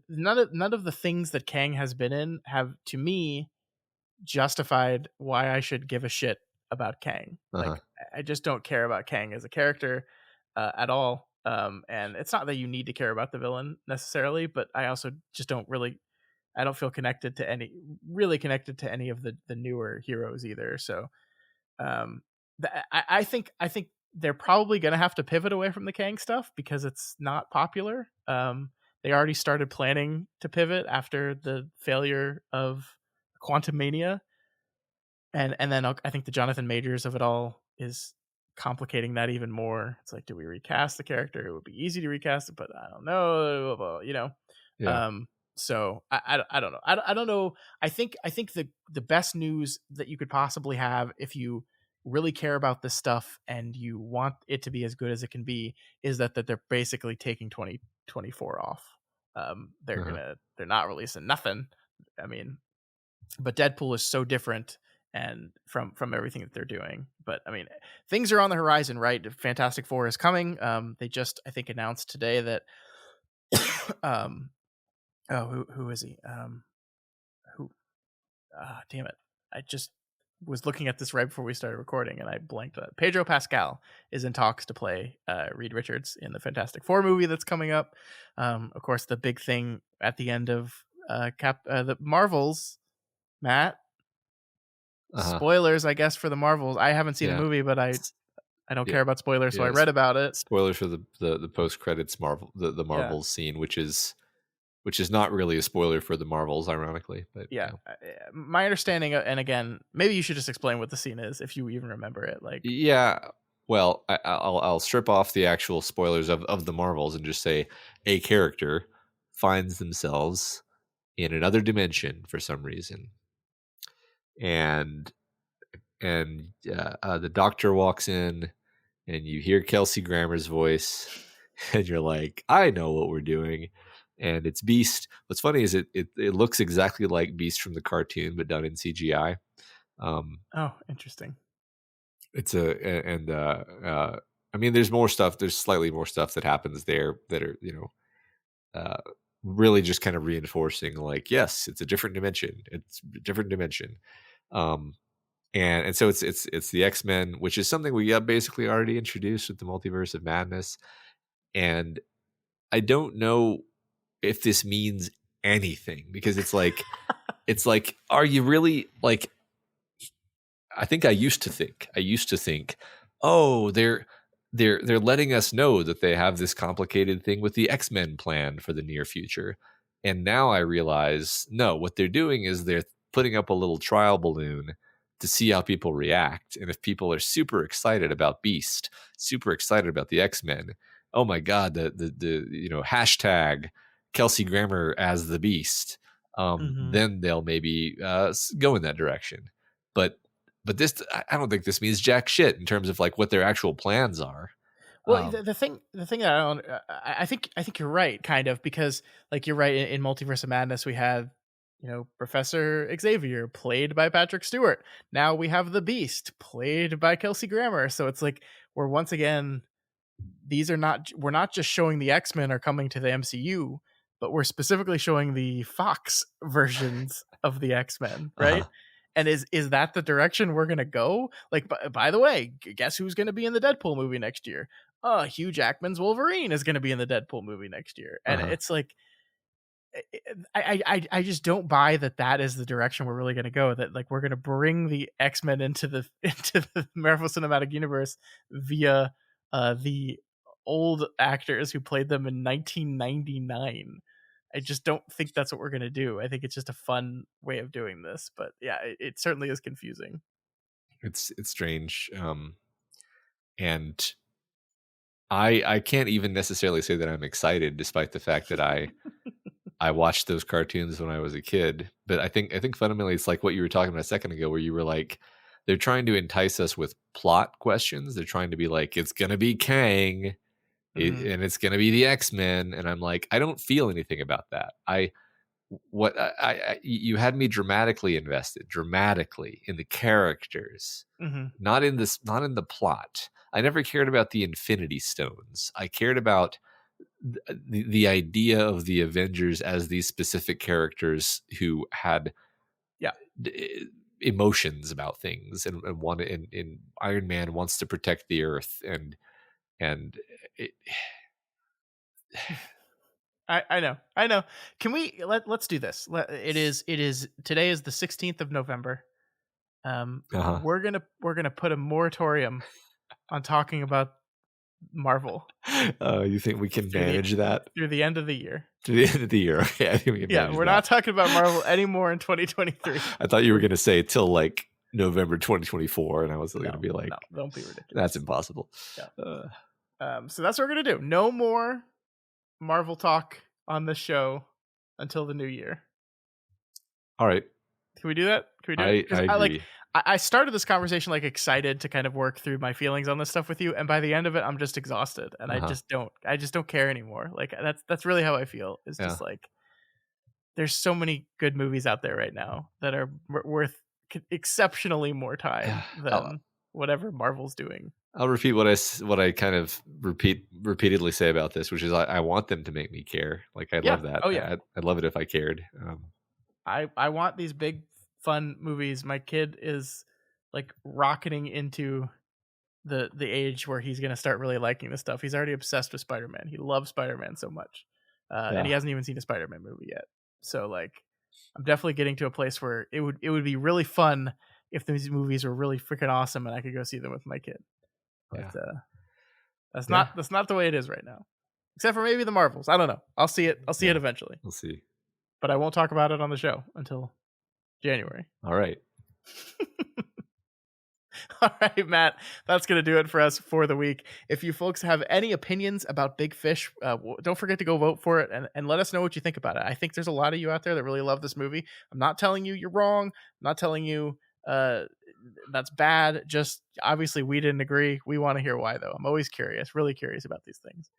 none of the things that Kang has been in have, to me, justified why I should give a shit about Kang. Like, I just don't care about Kang as a character at all. And it's not that you need to care about the villain necessarily, but I also just don't feel connected to any of the newer heroes either. So I think they're probably going to have to pivot away from the Kang stuff because it's not popular. They already started planning to pivot after the failure of Quantumania. And then I think the Jonathan Majors of it all is complicating that even more. It's like, do we recast the character? It would be easy to recast it, but I don't know, Yeah. So I don't know. I don't know. I think the best news that you could possibly have, if you really care about this stuff and you want it to be as good as it can be, is that they're basically taking 2024 off. They're not releasing nothing. I mean, but Deadpool is so different and from everything that they're doing. But I mean, things are on the horizon, right? Fantastic Four is coming. They just, I think, announced today that who is he? Damn it. I just was looking at this right before we started recording and I blanked on it. Pedro Pascal is in talks to play Reed Richards in the Fantastic Four movie that's coming up. Of course, the big thing at the end of the Marvels, Matt. Spoilers, I guess, for the Marvels. I haven't seen the movie, but I don't care about spoilers, so I read about it. Spoilers for the post credits Marvel the Marvels scene, which is not really a spoiler for the Marvels, ironically. But yeah, my understanding, and again, maybe you should just explain what the scene is if you even remember it. Like, yeah, well, I'll strip off the actual spoilers of the Marvels and just say a character finds themselves in another dimension for some reason, and the doctor walks in, and you hear Kelsey Grammer's voice, and you're like, I know what we're doing. And it's Beast. What's funny is it looks exactly like Beast from the cartoon, but done in CGI. oh, interesting. It's I mean, there's more stuff. There's slightly more stuff that happens there that are, really just kind of reinforcing, like, yes, it's a different dimension. It's a different dimension. And so it's the X-Men, which is something we basically already introduced with the Multiverse of Madness. And I don't know if this means anything, because it's like are you really, like, I think I used to think, oh, they're letting us know that they have this complicated thing with the X-Men planned for the near future. And now I realize, no, what they're doing is they're putting up a little trial balloon to see how people react. And if people are super excited about Beast, super excited about the X-Men, oh my God, the hashtag Kelsey Grammer as the Beast, then they'll maybe go in that direction. But this, I don't think this means jack shit in terms of, like, what their actual plans are. Well, the thing that I don't, I think you're right, kind of, because, like, you're right, in Multiverse of Madness we had, Professor Xavier played by Patrick Stewart. Now we have the Beast played by Kelsey Grammer. So it's like we're once again, we're not just showing the X-Men are coming to the MCU, but we're specifically showing the Fox versions of the X-Men, right? And is that the direction we're gonna go? Like, by the way, guess who's gonna be in the Deadpool movie next year? Hugh Jackman's Wolverine is gonna be in the Deadpool movie next year, and it's like, I just don't buy that is the direction we're really gonna go. That, like, we're gonna bring the X-Men into the Marvel Cinematic Universe via the old actors who played them in 1999. I just don't think that's what we're going to do. I think it's just a fun way of doing this, but yeah, it certainly is confusing. It's strange. And I can't even necessarily say that I'm excited, despite the fact that I watched those cartoons when I was a kid. But I think fundamentally it's like what you were talking about a second ago, where you were like, they're trying to entice us with plot questions. They're trying to be like, it's going to be Kang, and it's going to be the X-Men. And I'm like, I don't feel anything about that. You had me dramatically invested in the characters, not in the plot. I never cared about the Infinity Stones. I cared about the idea of the Avengers as these specific characters who had emotions about things, and one in Iron Man wants to protect the Earth, and it, I know. Can we let's do this? It is today is the 16th of November. We're gonna put a moratorium on talking about Marvel. You think we can manage that through the end of the year? To the end of the year, okay. I think we can we're not talking about Marvel anymore in 2023. I thought you were going to say till like November 2024, and I was going to be like, no, don't be ridiculous. That's impossible. Yeah. So that's what we're gonna do. No more Marvel talk on this show until the new year. All right. Can we do that? I agree. I started this conversation, like, excited to kind of work through my feelings on this stuff with you, and by the end of it, I'm just exhausted, and I just don't care anymore. Like, that's really how I feel. It's just like, there's so many good movies out there right now that are worth exceptionally more time than whatever Marvel's doing. I'll repeat what I kind of repeatedly say about this, which is I want them to make me care. Like, I love that. Oh yeah, I'd love it if I cared. I want these big fun movies. My kid is, like, rocketing into the age where he's gonna start really liking this stuff. He's already obsessed with Spider-Man. He loves Spider-Man so much, and he hasn't even seen a Spider-Man movie yet. So, like, I'm definitely getting to a place where it would be really fun if these movies were really freaking awesome and I could go see them with my kid. But that's not the way it is right now. Except for maybe the Marvels. I don't know. I'll see it. I'll see it eventually. We'll see. But I won't talk about it on the show until January. All right. All right, Matt, that's going to do it for us for the week. If you folks have any opinions about Big Fish, don't forget to go vote for it and let us know what you think about it. I think there's a lot of you out there that really love this movie. I'm not telling you you're wrong. I'm not telling you that's bad. Just obviously we didn't agree. We want to hear why, though. I'm always curious, really curious about these things.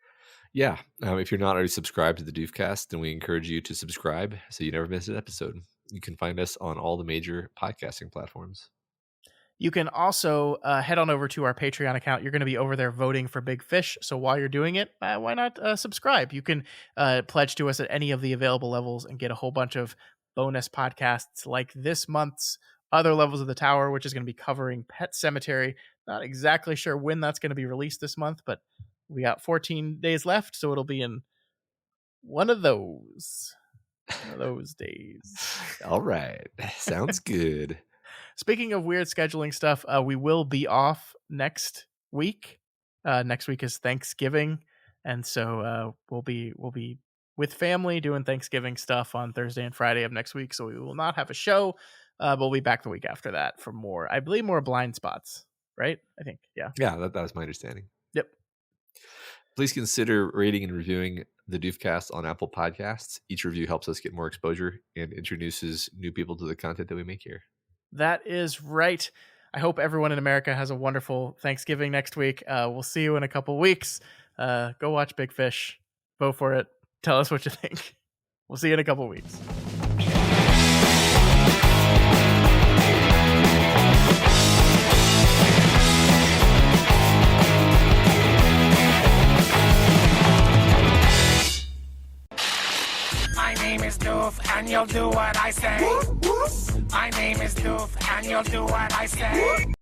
Yeah. If you're not already subscribed to the Doofcast, then we encourage you to subscribe so you never miss an episode. You can find us on all the major podcasting platforms. You can also head on over to our Patreon account. You're going to be over there voting for Big Fish. So while you're doing it, why not subscribe? You can pledge to us at any of the available levels and get a whole bunch of bonus podcasts like this month's Other Levels of the Tower, which is going to be covering Pet Sematary. Not exactly sure when that's going to be released this month, but we got 14 days left. So it'll be in one of those days. All right. Sounds good. Speaking of weird scheduling stuff, we will be off next week. Next week is Thanksgiving, and so we'll be with family doing Thanksgiving stuff on Thursday and Friday of next week. So we will not have a show, but we'll be back the week after that for more blind spots. Right? I think, yeah. Yeah, that was my understanding. Yep. Please consider rating and reviewing the Doofcast on Apple Podcasts. Each review helps us get more exposure and introduces new people to the content that we make here. That is right. I hope everyone in America has a wonderful Thanksgiving next week. We'll see you in a couple weeks. Go watch Big Fish. Vote for it. Tell us what you think. We'll see you in a couple weeks. My name is Doof, and you'll do what I say. My name is Doof, and you'll do what I say.